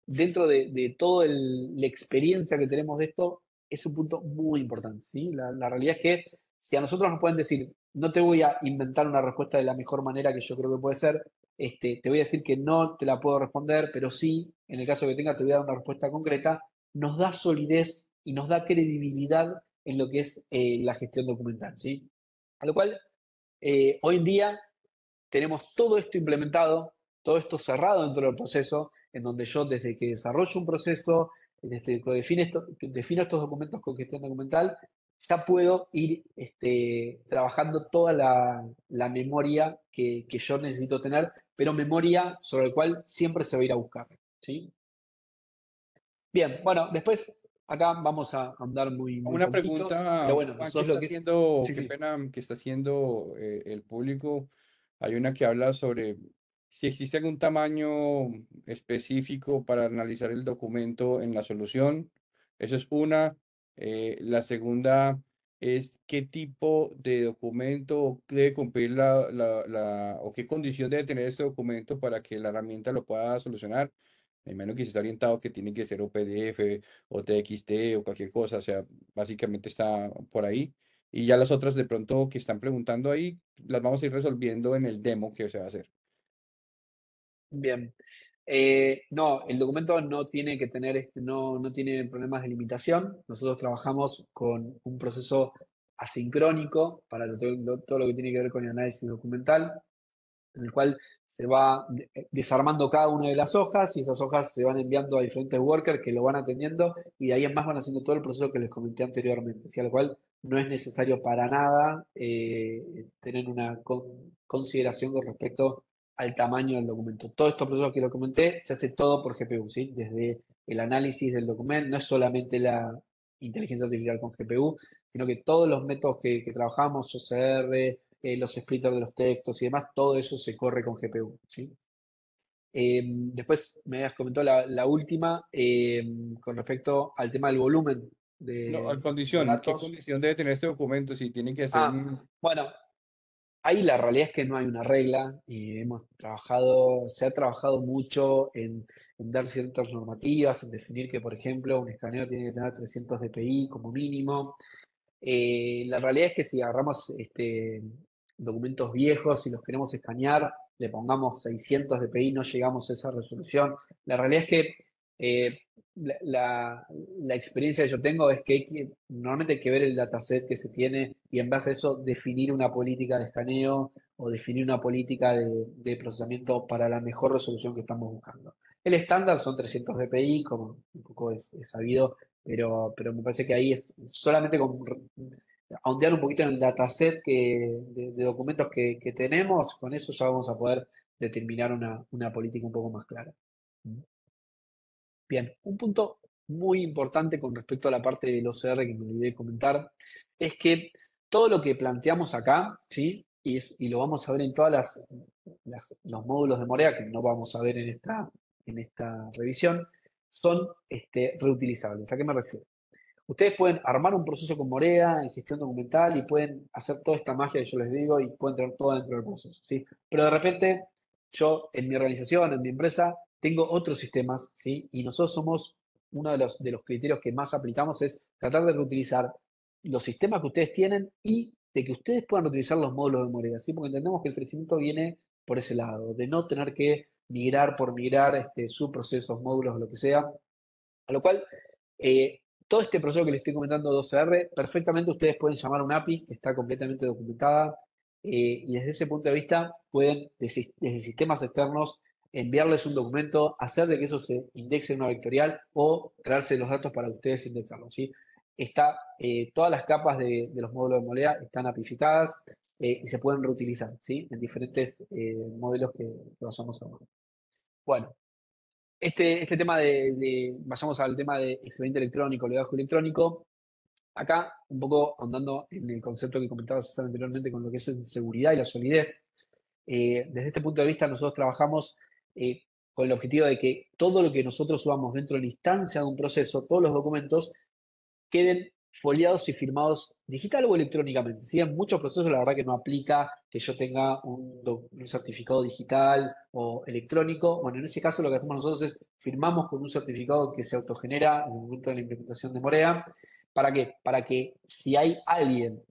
dentro de toda la experiencia que tenemos de esto, es un punto muy importante, ¿sí? La realidad es que si a nosotros nos pueden decir, no te voy a inventar una respuesta de la mejor manera que yo creo que puede ser, te voy a decir que no te la puedo responder, pero sí, en el caso que tenga, te voy a dar una respuesta concreta, nos da solidez y nos da credibilidad en lo que es la gestión documental, ¿sí? A lo cual, hoy en día tenemos todo esto implementado, todo esto cerrado dentro del proceso, en donde yo desde que desarrollo un proceso, desde que defino estos documentos con gestión documental, ya puedo ir trabajando toda la memoria que yo necesito tener, pero memoria sobre la cual siempre se va a ir a buscar, ¿sí? Bien, bueno, después acá vamos a andar muy, muy Una poquito, pero pregunta, bueno, Juan, eso que es lo está que es. haciendo, Sí, qué sí. pena que está haciendo el público. Hay una que habla sobre si existe algún tamaño específico para analizar el documento en la solución. Eso es una. La segunda es qué tipo de documento debe cumplir o qué condición debe tener este documento para que la herramienta lo pueda solucionar. Me imagino que si está orientado que tiene que ser o PDF o TXT o cualquier cosa, o sea, básicamente está por ahí. Y ya las otras de pronto que están preguntando ahí, las vamos a ir resolviendo en el demo que se va a hacer. Bien. No, el documento no tiene que tener, no tiene problemas de limitación. Nosotros trabajamos con un proceso asincrónico para todo lo que tiene que ver con el análisis documental, en el cual se va desarmando cada una de las hojas y esas hojas se van enviando a diferentes workers que lo van atendiendo y de ahí en más van haciendo todo el proceso que les comenté anteriormente, ¿sí? A lo cual no es necesario para nada tener una consideración con respecto al tamaño del documento. Todos estos procesos que lo comenté se hace todo por GPU, ¿sí? Desde el análisis del documento, no es solamente la inteligencia artificial con GPU, sino que todos los métodos que trabajamos, OCR, los splitters de los textos y demás, todo eso se corre con GPU, ¿sí? Después me habías comentado la última con respecto al tema del volumen No, a de condición, ¿qué datos. condición debe tener este documento? Si tiene que ser Ah, bueno, Ahí la realidad es que no hay una regla y se ha trabajado mucho en dar ciertas normativas, en definir que, por ejemplo, un escaneo tiene que tener 300 dpi como mínimo. La realidad es que si agarramos documentos viejos y los queremos escanear, le pongamos 600 dpi, no llegamos a esa resolución. La realidad es que eh, la, la- la experiencia que yo tengo es que, normalmente hay que ver el dataset que se tiene y en base a eso definir una política de escaneo o definir una política de procesamiento para la mejor resolución que estamos buscando. El estándar son 300 dpi, como un poco es sabido, pero me parece que ahí es solamente con ahondear un poquito en el dataset de documentos que tenemos, con eso ya vamos a poder determinar una política un poco más clara. Bien, un punto muy importante con respecto a la parte del OCR que me olvidé de comentar, es que todo lo que planteamos acá, ¿sí? Y lo vamos a ver en todas los módulos de Morea, que no vamos a ver en esta revisión, son reutilizables. ¿A qué me refiero? Ustedes pueden armar un proceso con Morea en gestión documental y pueden hacer toda esta magia que yo les digo y pueden tener todo dentro del proceso, ¿sí? Pero de repente yo en mi organización, en mi empresa, tengo otros sistemas, ¿sí? Y nosotros somos uno de los criterios que más aplicamos es tratar de reutilizar los sistemas que ustedes tienen y de que ustedes puedan utilizar los módulos de Morea, ¿sí? Porque entendemos que el crecimiento viene por ese lado, de no tener que migrar por migrar subprocesos, módulos o lo que sea, a lo cual, todo este proceso que les estoy comentando de OCR, perfectamente ustedes pueden llamar a una API que está completamente documentada y desde ese punto de vista pueden, desde sistemas externos, enviarles un documento, hacer de que eso se indexe en una vectorial o traerse los datos para ustedes indexarlos, ¿sí? Todas las capas de los módulos de Molea están apificadas y se pueden reutilizar, ¿sí? En diferentes modelos que vayamos a ver. Bueno, este tema vayamos al tema de expediente electrónico, legajo electrónico. Acá, un poco ahondando en el concepto que comentaba César anteriormente con lo que es seguridad y la solidez. Desde este punto de vista, nosotros trabajamos eh, con el objetivo de que todo lo que nosotros subamos dentro de la instancia de un proceso, todos los documentos, queden foliados y firmados digital o electrónicamente. ¿Sí? En muchos procesos la verdad que no aplica que yo tenga un certificado digital o electrónico. Bueno, en ese caso lo que hacemos nosotros es firmamos con un certificado que se autogenera en el momento de la implementación de Morea. ¿Para qué? Para que si hay alguien,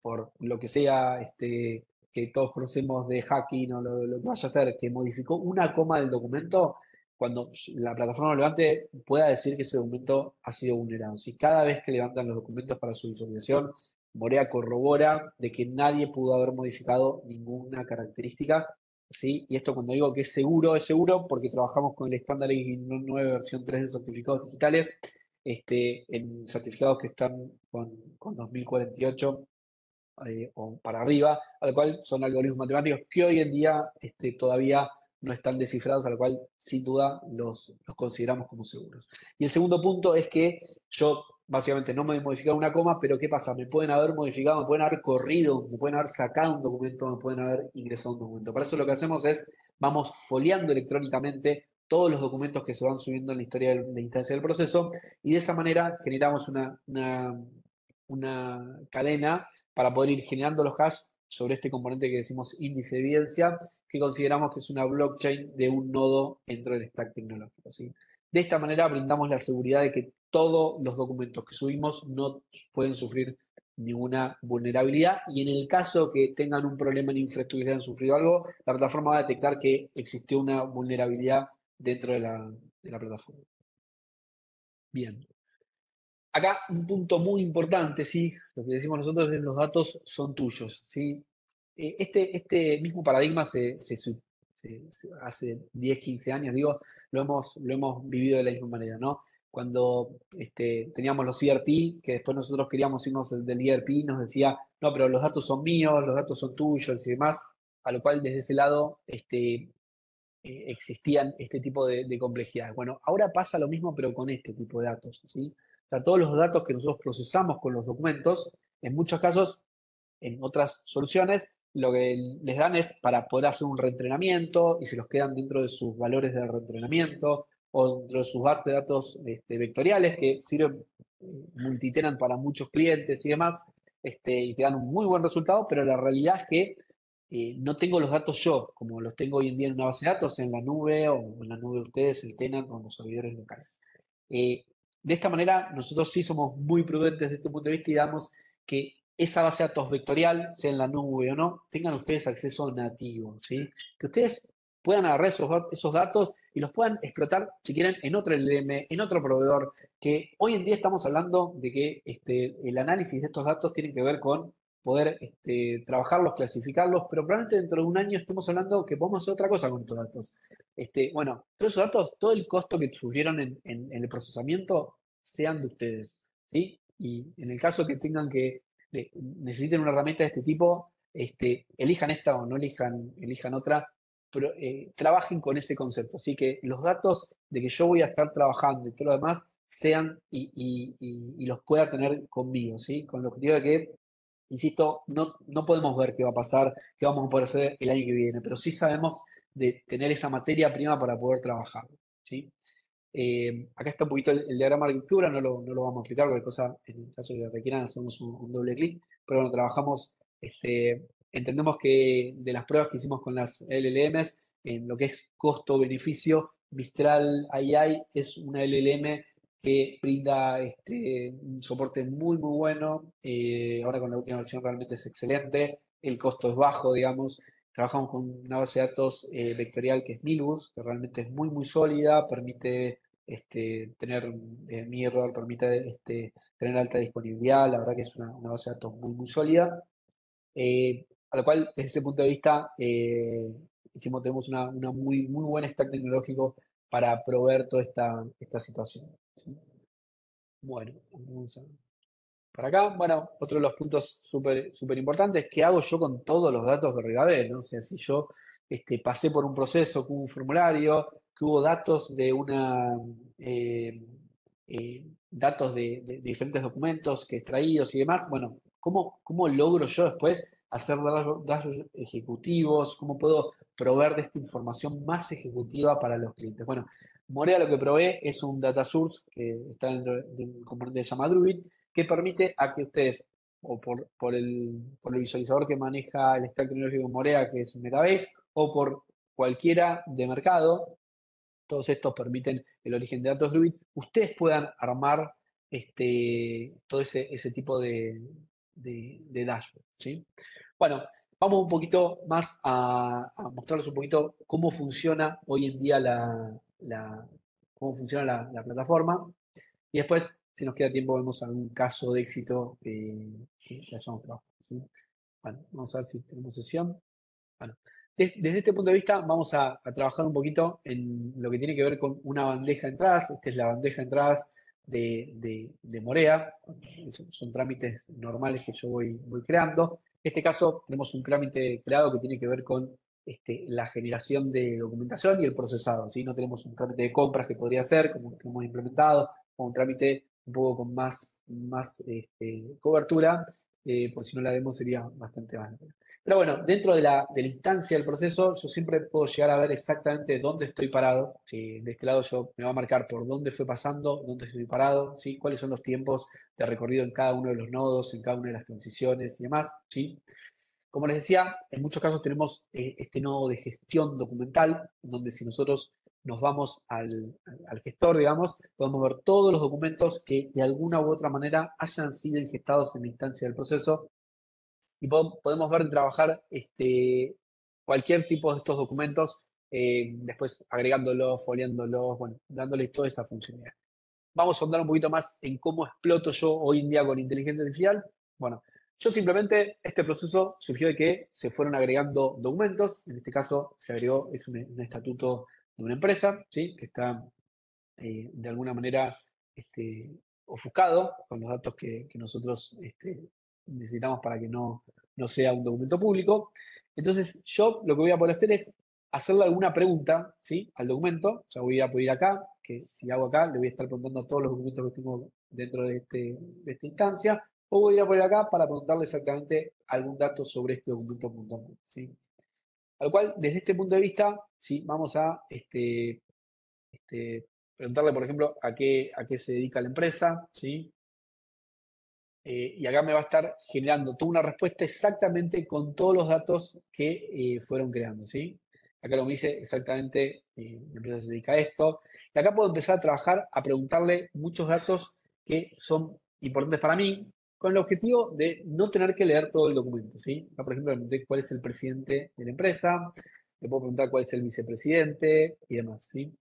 por lo que sea, que todos conocemos de hacking o lo que vaya a hacer, que modificó una coma del documento, cuando la plataforma lo levante, pueda decir que ese documento ha sido vulnerado. Si cada vez que levantan los documentos para su visualización, Morea corrobora de que nadie pudo haber modificado ninguna característica, ¿sí? Y esto cuando digo que es seguro porque trabajamos con el estándar ISO 9 versión 3 de certificados digitales, en certificados que están con 2048 o para arriba, al cual son algoritmos matemáticos que hoy en día todavía no están descifrados, al cual sin duda los consideramos como seguros. Y el segundo punto es que yo básicamente no me he modificado una coma, pero ¿qué pasa? Me pueden haber modificado, me pueden haber corrido, me pueden haber sacado un documento, me pueden haber ingresado un documento. Para eso lo que hacemos es, vamos foliando electrónicamente todos los documentos que se van subiendo en la historia de la instancia del proceso y de esa manera generamos una cadena para poder ir generando los hash sobre este componente que decimos índice de evidencia, que consideramos que es una blockchain de un nodo dentro del stack tecnológico, ¿sí? De esta manera brindamos la seguridad de que todos los documentos que subimos no pueden sufrir ninguna vulnerabilidad y en el caso que tengan un problema en infraestructura y hayan sufrido algo, la plataforma va a detectar que existió una vulnerabilidad dentro de la plataforma. Bien. Acá un punto muy importante, ¿sí? Lo que decimos nosotros es los datos son tuyos, ¿sí? Este mismo paradigma hace 10, 15 años, digo, lo hemos vivido de la misma manera, ¿no? Cuando teníamos los ERP, que después nosotros queríamos irnos del ERP, nos decía, no, pero los datos son míos, los datos son tuyos y demás, a lo cual desde ese lado existían este tipo de complejidades. Bueno, ahora pasa lo mismo, pero con este tipo de datos, ¿sí? O sea, todos los datos que nosotros procesamos con los documentos, en muchos casos, en otras soluciones, lo que les dan es para poder hacer un reentrenamiento y se los quedan dentro de sus valores de reentrenamiento o dentro de sus bases de datos vectoriales que sirven, multitenan para muchos clientes y demás, y te dan un muy buen resultado, pero la realidad es que no tengo los datos yo, como los tengo hoy en día en una base de datos, en la nube o en la nube de ustedes, el tenant o los servidores locales. De esta manera, nosotros sí somos muy prudentes desde este punto de vista y damos que esa base de datos vectorial, sea en la nube o no, tengan ustedes acceso nativo, ¿sí? Que ustedes puedan agarrar esos datos y los puedan explotar, si quieren, en otro LLM, en otro proveedor, que hoy en día estamos hablando de que el análisis de estos datos tiene que ver con poder trabajarlos, clasificarlos, pero probablemente dentro de un año estemos hablando que podemos hacer otra cosa con estos datos. Bueno, todos esos datos, todo el costo que sufrieron en el procesamiento, sean de ustedes, ¿sí? Y en el caso que tengan que necesiten una herramienta de este tipo, elijan esta o no elijan otra, pero trabajen con ese concepto. Así que los datos de que yo voy a estar trabajando y todo lo demás sean y los pueda tener conmigo, ¿sí? Con el objetivo de que, insisto, no podemos ver qué va a pasar, qué vamos a poder hacer el año que viene, pero sí sabemos de tener esa materia prima para poder trabajar, ¿sí? Acá está un poquito el diagrama de lectura, no lo vamos a explicar, cualquier cosa, en el caso de que requieran, hacemos un doble clic, pero bueno, trabajamos, entendemos que de las pruebas que hicimos con las LLMs, en lo que es costo-beneficio, Mistral AI es una LLM que brinda un soporte muy, muy bueno. Ahora con la última versión realmente es excelente, el costo es bajo, digamos. Trabajamos con una base de datos vectorial que es Milbus, que realmente es muy, muy sólida, permite tener mirror, permite tener alta disponibilidad, la verdad que es una base de datos muy, muy sólida. A lo cual, desde ese punto de vista, tenemos una muy, muy buen stack tecnológico para proveer toda esta situación, ¿sí? Bueno, vamos a para acá. Bueno, otro de los puntos súper súper importantes, ¿qué hago yo con todos los datos que recabé? ¿No? O sea, si yo pasé por un proceso, que hubo un formulario, que hubo datos de eh, datos de diferentes documentos que extraídos y demás, bueno, ¿cómo logro yo después hacer datos ejecutivos? ¿Cómo puedo proveer de esta información más ejecutiva para los clientes? Bueno, Morea lo que provee es un data source que está dentro de un componente que se llama Druid, que permite a que ustedes, o por el visualizador que maneja el stack tecnológico Morea, que es Metabase, o por cualquiera de mercado, todos estos permiten el origen de datos Druid, ustedes puedan armar todo ese tipo de dashboard, ¿sí? Bueno, vamos un poquito más a mostrarles un poquito cómo funciona hoy en día cómo funciona la plataforma. Y después, si nos queda tiempo, vemos algún caso de éxito que hayamos trabajado, ¿sí? Bueno, vamos a ver si tenemos sesión. Bueno, desde este punto de vista vamos a trabajar un poquito en lo que tiene que ver con una bandeja de entradas. Esta es la bandeja de entradas de Morea. Son trámites normales que yo voy creando. En este caso tenemos un trámite creado que tiene que ver con la generación de documentación y el procesado, ¿sí? No tenemos un trámite de compras que podría ser, como que hemos implementado, o un trámite un poco con más cobertura, por si no la vemos sería bastante más. Pero bueno, dentro de la instancia del proceso, yo siempre puedo llegar a ver exactamente dónde estoy parado. Si de este lado yo me va a marcar por dónde fue pasando, dónde estoy parado, ¿sí? Cuáles son los tiempos de recorrido en cada uno de los nodos, en cada una de las transiciones y demás, ¿sí? Como les decía, en muchos casos tenemos este nodo de gestión documental, donde si nosotros nos vamos al gestor, digamos, podemos ver todos los documentos que de alguna u otra manera hayan sido ingestados en la instancia del proceso y podemos ver y trabajar cualquier tipo de estos documentos, después agregándolos, foliándolos, bueno, dándoles toda esa funcionalidad. Vamos a andar un poquito más en cómo exploto yo hoy en día con inteligencia artificial. Bueno, yo simplemente, este proceso surgió de que se fueron agregando documentos, en este caso se agregó, es un estatuto de una empresa, ¿sí? Que está de alguna manera ofuscado con los datos que nosotros necesitamos para que no sea un documento público. Entonces, yo lo que voy a poder hacer es hacerle alguna pregunta, ¿sí? Al documento. O sea, voy a poder ir acá, que si hago acá, le voy a estar preguntando todos los documentos que tengo dentro de esta instancia, o voy a ir a poner acá para preguntarle exactamente algún dato sobre este documento puntualmente, ¿sí? Al cual, desde este punto de vista, ¿sí? Vamos a este, preguntarle, por ejemplo, a qué se dedica la empresa, ¿sí? y acá me va a estar generando toda una respuesta exactamente con todos los datos que fueron creando, ¿sí? Acá lo me dice exactamente, la empresa se dedica a esto. Y acá puedo empezar a trabajar, a preguntarle muchos datos que son importantes para mí, con el objetivo de no tener que leer todo el documento, ¿sí? Acá, por ejemplo, le pregunté cuál es el presidente de la empresa, le puedo preguntar cuál es el vicepresidente y demás, ¿sí?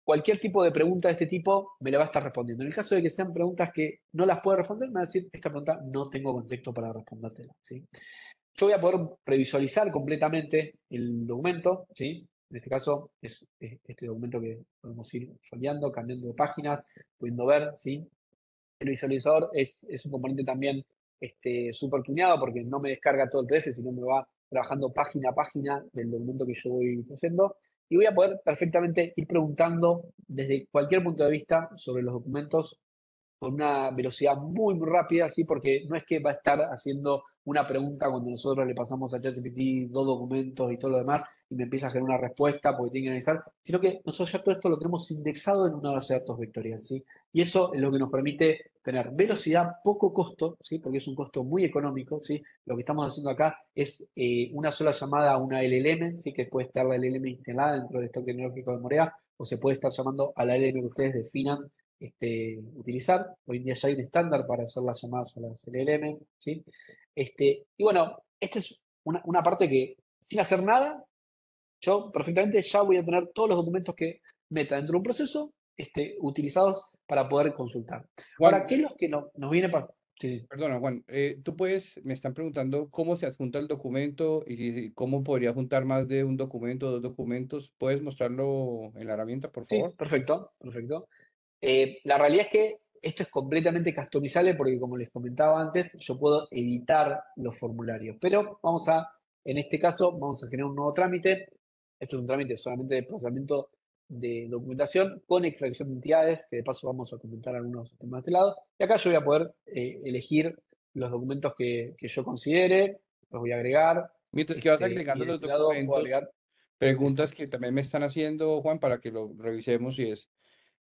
Cualquier tipo de pregunta de este tipo me la va a estar respondiendo. En el caso de que sean preguntas que no las pueda responder, me va a decir, esta pregunta no tengo contexto para respondértela, ¿sí? Yo voy a poder previsualizar completamente el documento, ¿sí? En este caso es este documento que podemos ir foldeando, cambiando de páginas, pudiendo ver, ¿sí? El visualizador es un componente también súper tuneado porque no me descarga todo el PDF, sino me va trabajando página a página del documento que yo voy haciendo. Y voy a poder perfectamente ir preguntando desde cualquier punto de vista sobre los documentos con una velocidad muy, muy rápida, ¿sí? Porque no es que va a estar haciendo una pregunta cuando nosotros le pasamos a ChatGPT dos documentos y todo lo demás y me empieza a generar una respuesta porque tiene que analizar, sino que nosotros ya todo esto lo tenemos indexado en una base de datos vectorial, ¿sí? Y eso es lo que nos permite tener velocidad, poco costo, ¿sí? Porque es un costo muy económico, ¿sí? Lo que estamos haciendo acá es una sola llamada a una LLM, ¿sí? Que puede estar la LLM instalada dentro del stock tecnológico de Morea o se puede estar llamando a la LLM que ustedes definan utilizar. Hoy en día ya hay un estándar para hacer las llamadas a las LLM, ¿sí? Y bueno, esta es una parte que sin hacer nada, yo perfectamente ya voy a tener todos los documentos que meta dentro de un proceso utilizados para poder consultar. Ahora, Juan, ¿qué es lo que nos viene para... Sí, sí. perdona, Juan, tú puedes, me están preguntando cómo se adjunta el documento y cómo podría juntar más de un documento o dos documentos. ¿Puedes mostrarlo en la herramienta, por Sí, favor? perfecto, perfecto. La realidad es que esto es completamente customizable porque, como les comentaba antes, yo puedo editar los formularios. Pero en este caso, vamos a generar un nuevo trámite. Este es un trámite solamente de procesamiento de documentación con extracción de entidades, que de paso vamos a comentar algunos temas de este lado. Y acá yo voy a poder elegir los documentos que yo considere, los voy a agregar. Mientras que vas Y agregando de los este lado puedo documentos, agregar. preguntas Exacto. que también me están haciendo, Juan, para que lo revisemos y es,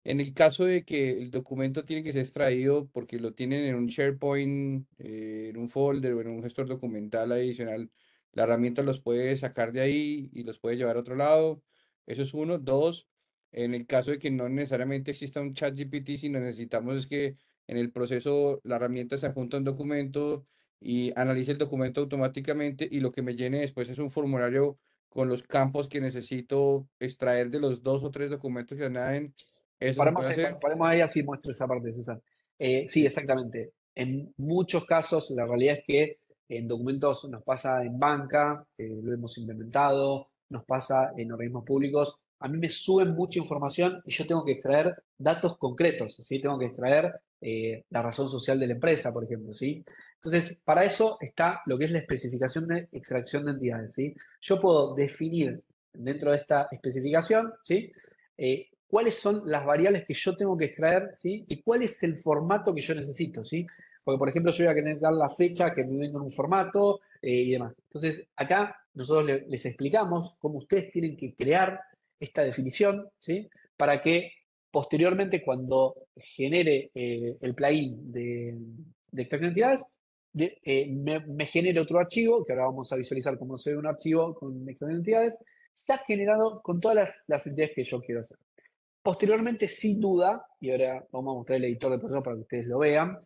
en el caso de que el documento tiene que ser extraído porque lo tienen en un SharePoint, en un folder o en un gestor documental adicional, la herramienta los puede sacar de ahí y los puede llevar a otro lado. Eso es uno. Dos, en el caso de que no necesariamente exista un chat GPT, si lo necesitamos es que en el proceso la herramienta se adjunta a un documento y analice el documento automáticamente y lo que me llene después es un formulario con los campos que necesito extraer de los dos o tres documentos que añaden. ¿Eso se puede hacer? Paremos ahí así muestro esa parte, César. Sí, Listo. exactamente. En muchos casos, la realidad es que en documentos nos pasa en banca, lo hemos implementado, nos pasa en organismos públicos. A mí me suben mucha información y yo tengo que extraer datos concretos, ¿sí? Tengo que extraer la razón social de la empresa, por ejemplo, ¿sí? Entonces, para eso está lo que es la especificación de extracción de entidades, ¿sí? Yo puedo definir dentro de esta especificación, ¿sí? Cuáles son las variables que yo tengo que extraer, ¿sí? Y cuál es el formato que yo necesito, ¿sí? Porque, por ejemplo, yo voy a querer dar la fecha que me venga en un formato y demás. Entonces, acá nosotros les explicamos cómo ustedes tienen que crear esta definición, ¿sí? Para que posteriormente, cuando genere el plugin de extracción de entidades, me genere otro archivo, que ahora vamos a visualizar cómo se ve un archivo con extracción de entidades, está generado con todas las entidades que yo quiero hacer. Posteriormente, sin duda, y ahora vamos a mostrar el editor de proceso para que ustedes lo vean,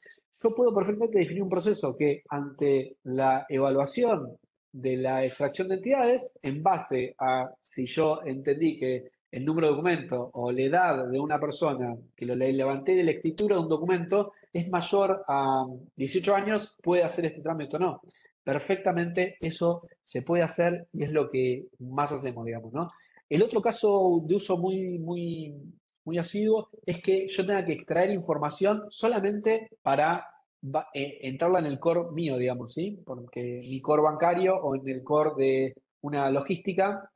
yo puedo perfectamente definir un proceso que ante la evaluación de la extracción de entidades, en base a si yo entendí que el número de documento o la edad de una persona que lo levanté de la escritura de un documento es mayor a 18 años, puede hacer este trámite o no. Perfectamente eso se puede hacer y es lo que más hacemos, digamos, ¿no? El otro caso de uso muy asiduo es que yo tenga que extraer información solamente para entrarla en el core mío, digamos, ¿sí? Porque mi core bancario o en el core de una logística,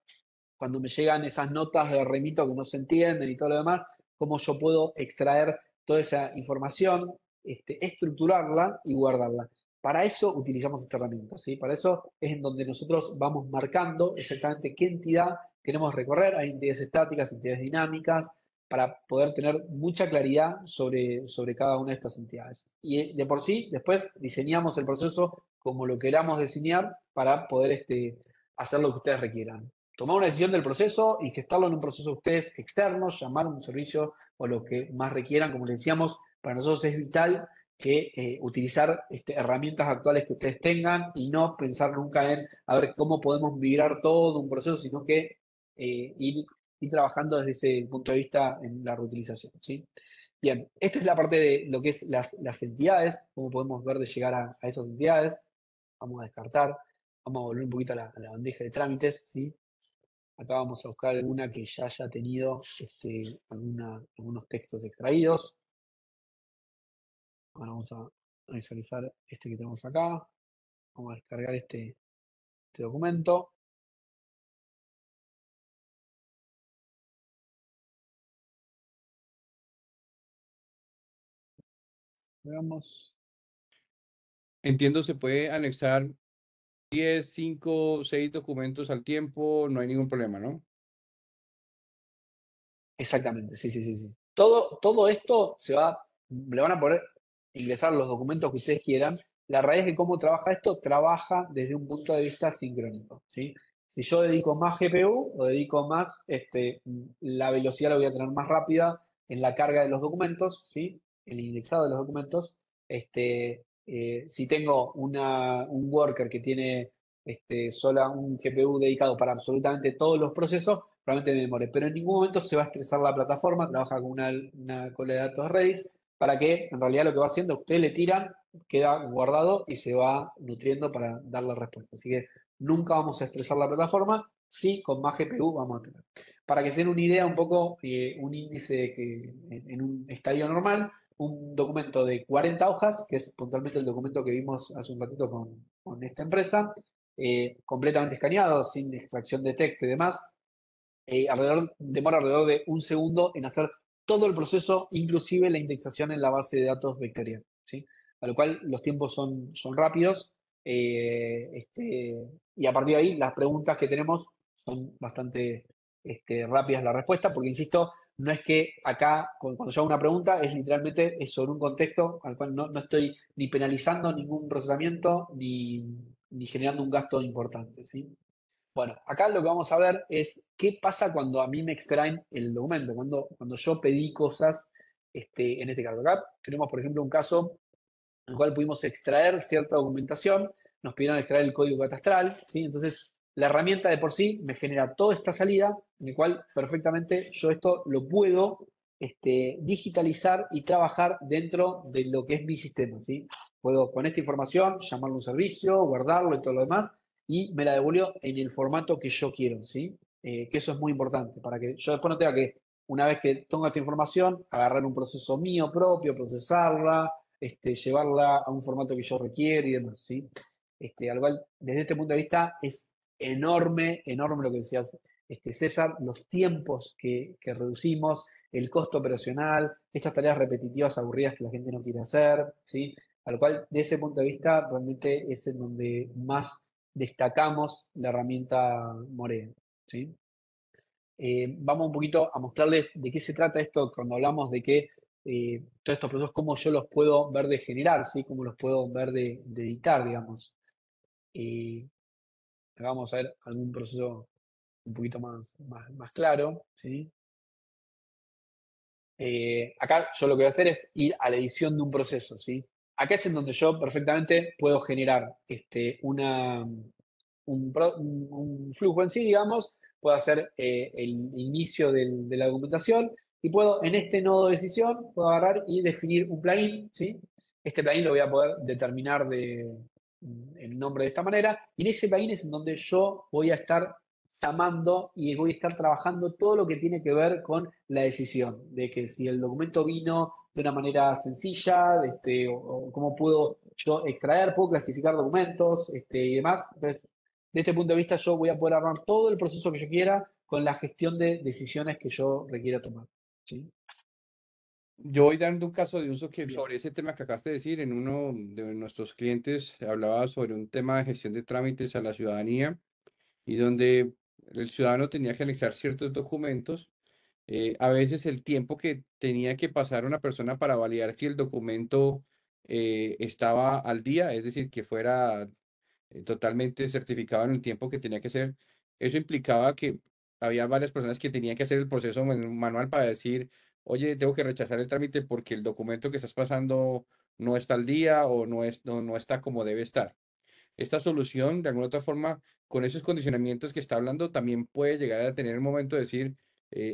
cuando me llegan esas notas de remito que no se entienden y todo lo demás, cómo yo puedo extraer toda esa información, estructurarla y guardarla. Para eso utilizamos esta herramienta, ¿sí? Para eso es en donde nosotros vamos marcando exactamente qué entidad queremos recorrer. Hay entidades estáticas, entidades dinámicas, para poder tener mucha claridad sobre cada una de estas entidades. Y de por sí, después diseñamos el proceso como lo queramos diseñar para poder hacer lo que ustedes requieran. Tomar una decisión del proceso y gestarlo en un proceso de ustedes externos, llamar a un servicio o lo que más requieran. Como les decíamos, para nosotros es vital que utilizar herramientas actuales que ustedes tengan y no pensar nunca en a ver cómo podemos migrar todo un proceso, sino que ir trabajando desde ese punto de vista en la reutilización, ¿sí? Bien, esto es la parte de lo que es las entidades, cómo podemos ver de llegar a esas entidades. Vamos a descartar, vamos a volver un poquito a la bandeja de trámites, ¿sí? Acá vamos a buscar alguna que ya haya tenido algunos textos extraídos. Ahora vamos a visualizar este que tenemos acá. Vamos a descargar este documento. Veamos. Entiendo, se puede anexar 10, 5, 6 documentos al tiempo, no hay ningún problema, ¿no? Exactamente, sí, sí, sí, sí. Todo esto le van a poder ingresar los documentos que ustedes quieran. La realidad es que cómo trabaja esto, trabaja desde un punto de vista sincrónico, ¿sí? Si yo dedico más GPU o dedico más, la velocidad la voy a tener más rápida en la carga de los documentos, ¿sí? El indexado de los documentos. Si tengo un worker que tiene sola un GPU dedicado para absolutamente todos los procesos, probablemente me demore, pero en ningún momento se va a estresar la plataforma, trabaja con una cola de datos Redis, para que en realidad lo que va haciendo, ustedes le tiran, queda guardado y se va nutriendo para dar la respuesta. Así que nunca vamos a estresar la plataforma, sí, con más GPU vamos a tener. Para que se den una idea, un poco, un índice que en un estadio normal, un documento de 40 hojas, que es puntualmente el documento que vimos hace un ratito con esta empresa, completamente escaneado, sin extracción de texto y demás, demora alrededor de un segundo en hacer todo el proceso, inclusive la indexación en la base de datos vectorial, ¿sí? A lo cual los tiempos son rápidos, y a partir de ahí las preguntas que tenemos son bastante rápidas la respuesta, porque insisto, no es que acá cuando yo hago una pregunta es literalmente es sobre un contexto al cual no estoy ni penalizando ningún procesamiento ni generando un gasto importante, ¿sí? Bueno, acá lo que vamos a ver es qué pasa cuando a mí me extraen el documento, cuando yo pedí cosas en este caso. Acá tenemos, por ejemplo, un caso en el cual pudimos extraer cierta documentación, nos pidieron extraer el código catastral, ¿sí? Entonces, la herramienta de por sí me genera toda esta salida, en el cual perfectamente yo esto lo puedo digitalizar y trabajar dentro de lo que es mi sistema, ¿sí? Puedo con esta información llamarle un servicio, guardarlo y todo lo demás, y me la devuelvo en el formato que yo quiero, ¿sí? Que eso es muy importante, para que yo después no tenga que, una vez que tengo esta información, agarrar un proceso mío propio, procesarla, llevarla a un formato que yo requiero y demás, ¿sí? Al cual, desde este punto de vista, es enorme, enorme lo que decías, César, los tiempos que reducimos, el costo operacional, estas tareas repetitivas, aburridas que la gente no quiere hacer, ¿sí? Al cual, de ese punto de vista, realmente es en donde más destacamos la herramienta Morea, ¿sí? Vamos un poquito a mostrarles de qué se trata esto cuando hablamos de que todos estos procesos, cómo yo los puedo ver de generar, ¿sí? Cómo los puedo ver de editar, digamos. Vamos a ver algún proceso un poquito más claro, ¿sí? Acá yo lo que voy a hacer es ir a la edición de un proceso, ¿sí? Acá es en donde yo perfectamente puedo generar un flujo en sí, digamos, puedo hacer el inicio de la documentación y puedo en este nodo de decisión, puedo agarrar y definir un plugin, ¿sí? Este plugin lo voy a poder determinar el nombre de esta manera y en ese plugin es en donde yo voy a estar llamando y voy a estar trabajando todo lo que tiene que ver con la decisión, de que si el documento vino de una manera sencilla, o cómo puedo yo extraer, puedo clasificar documentos, y demás. Entonces, de este punto de vista, yo voy a poder armar todo el proceso que yo quiera con la gestión de decisiones que yo requiera tomar, ¿sí? Yo voy dando un caso de uso que Bien. sobre ese tema que acabaste de decir, en uno de nuestros clientes hablaba sobre un tema de gestión de trámites a la ciudadanía y donde el ciudadano tenía que anexar ciertos documentos A veces el tiempo que tenía que pasar una persona para validar si el documento estaba al día, es decir, que fuera totalmente certificado en el tiempo que tenía que ser. Eso implicaba que había varias personas que tenían que hacer el proceso manual para decir, oye, tengo que rechazar el trámite porque el documento que estás pasando no está al día o no está como debe estar. Esta solución, de alguna otra forma, con esos condicionamientos que está hablando, también puede llegar a tener el momento de decir,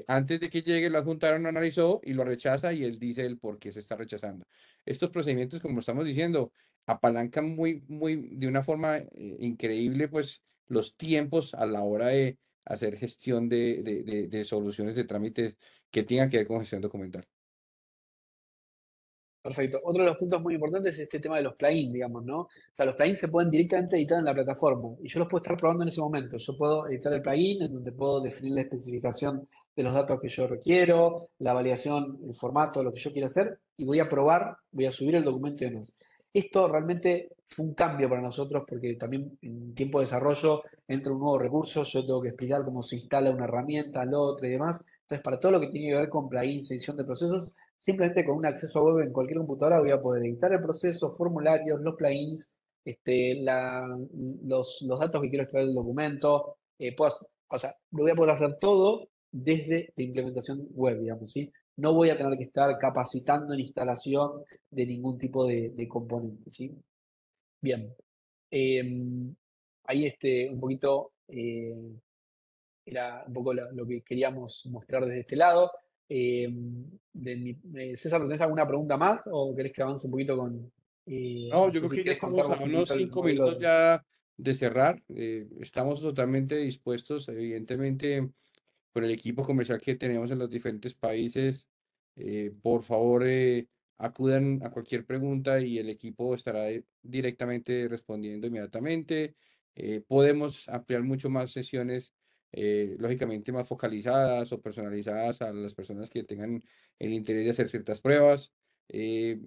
antes de que llegue, la Junta lo analizó y lo rechaza y él dice el por qué se está rechazando. Estos procedimientos, como estamos diciendo, apalancan de una forma increíble, pues, los tiempos a la hora de hacer gestión de soluciones de trámites que tengan que ver con gestión documental. Perfecto. Otro de los puntos muy importantes es este tema de los plugins, digamos, ¿no? O sea, los plugins se pueden directamente editar en la plataforma y yo los puedo estar probando en ese momento. Yo puedo editar el plugin en donde puedo definir la especificación de los datos que yo requiero, la validación, el formato, lo que yo quiera hacer y voy a probar, voy a subir el documento y demás. Esto realmente fue un cambio para nosotros porque también en tiempo de desarrollo entra un nuevo recurso, yo tengo que explicar cómo se instala una herramienta, la otra y demás. Entonces, para todo lo que tiene que ver con plugins, edición de procesos, simplemente con un acceso a web en cualquier computadora voy a poder editar el proceso, formularios, los plugins, los datos que quiero extraer del documento. O sea, lo voy a poder hacer todo desde la implementación web, digamos, ¿sí? No voy a tener que estar capacitando en instalación de ningún tipo de componente, ¿sí? Bien. Ahí un poquito era un poco lo que queríamos mostrar desde este lado. César, ¿tenés alguna pregunta más o querés que avance un poquito con, No, no yo sé creo si que ya querés estamos a contarnos un unos poquito el 5 minutos modelo? ya de cerrar. Estamos totalmente dispuestos, evidentemente, con el equipo comercial que tenemos en los diferentes países. Por favor, acudan a cualquier pregunta y el equipo estará directamente respondiendo inmediatamente. Podemos ampliar mucho más sesiones, lógicamente más focalizadas o personalizadas a las personas que tengan el interés de hacer ciertas pruebas. Eh,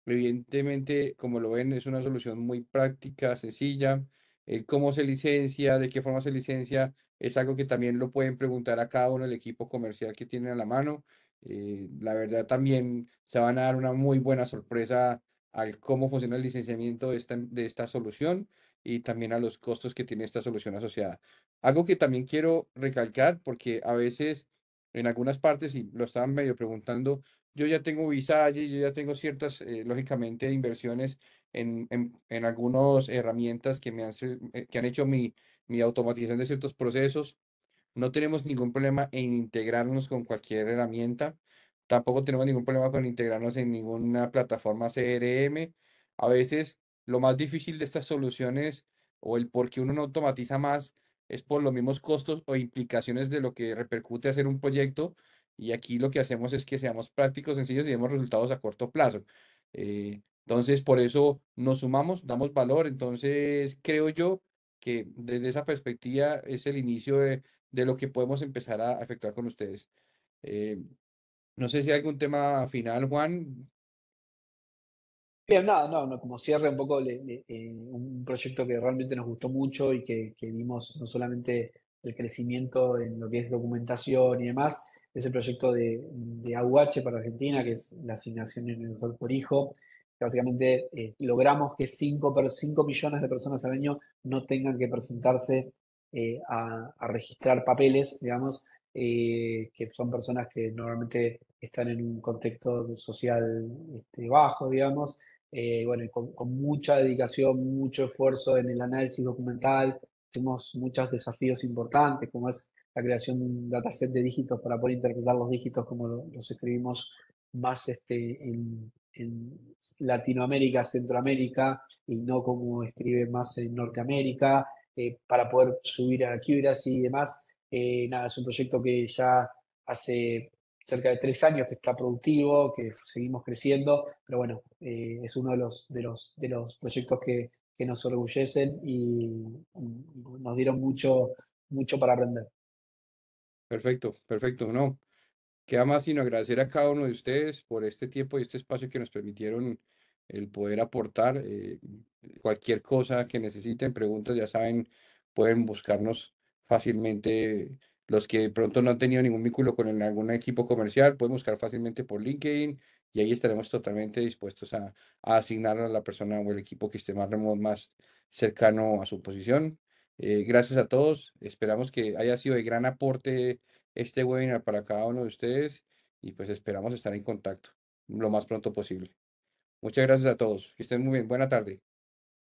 Evidentemente, como lo ven, es una solución muy práctica, sencilla. El cómo se licencia, de qué forma se licencia, es algo que también lo pueden preguntar a cada uno del equipo comercial que tienen a la mano. La verdad, también se van a dar una muy buena sorpresa al cómo funciona el licenciamiento de esta solución y también a los costos que tiene esta solución asociada. Algo que también quiero recalcar, porque a veces en algunas partes, y lo estaban medio preguntando, yo ya tengo Visage, yo ya tengo ciertas, lógicamente, inversiones en algunas herramientas que han hecho mi automatización de ciertos procesos. No tenemos ningún problema en integrarnos con cualquier herramienta. Tampoco tenemos ningún problema con integrarnos en ninguna plataforma CRM. A veces lo más difícil de estas soluciones o el por qué uno no automatiza más es por los mismos costos o implicaciones de lo que repercute hacer un proyecto. Y aquí lo que hacemos es que seamos prácticos, sencillos y demos resultados a corto plazo. Entonces, por eso nos sumamos, damos valor. Entonces, creo yo que desde esa perspectiva es el inicio de lo que podemos empezar a efectuar con ustedes. Eh, no sé si hay algún tema final, Juan. Bien, nada, no, no, como cierre un poco un proyecto que realmente nos gustó mucho y que vimos no solamente el crecimiento en lo que es documentación y demás, es el proyecto de AUH para Argentina, que es la asignación universal por hijo, que básicamente logramos que 5 millones de personas al año no tengan que presentarse a registrar papeles, digamos, que son personas que normalmente están en un contexto social bajo, digamos, bueno, y con mucha dedicación, mucho esfuerzo en el análisis documental, tuvimos muchos desafíos importantes, como es la creación de un dataset de dígitos para poder interpretar los dígitos como los escribimos más en Latinoamérica, Centroamérica, y no como escribe más en Norteamérica, para poder subir a Accuracy y demás. Nada, es un proyecto que ya hace cerca de 3 años que está productivo, que seguimos creciendo, pero bueno, es uno de los proyectos que nos orgullecen y nos dieron mucho para aprender. Perfecto, perfecto. No, queda más sino agradecer a cada uno de ustedes por este tiempo y este espacio que nos permitieron el poder aportar. Cualquier cosa que necesiten, preguntas, ya saben, pueden buscarnos fácilmente Los que de pronto no han tenido ningún vínculo con algún equipo comercial, pueden buscar fácilmente por LinkedIn y ahí estaremos totalmente dispuestos a asignar a la persona o el equipo que esté más cercano a su posición. Gracias a todos. Esperamos que haya sido de gran aporte este webinar para cada uno de ustedes y pues esperamos estar en contacto lo más pronto posible. Muchas gracias a todos. Que estén muy bien. Buena tarde.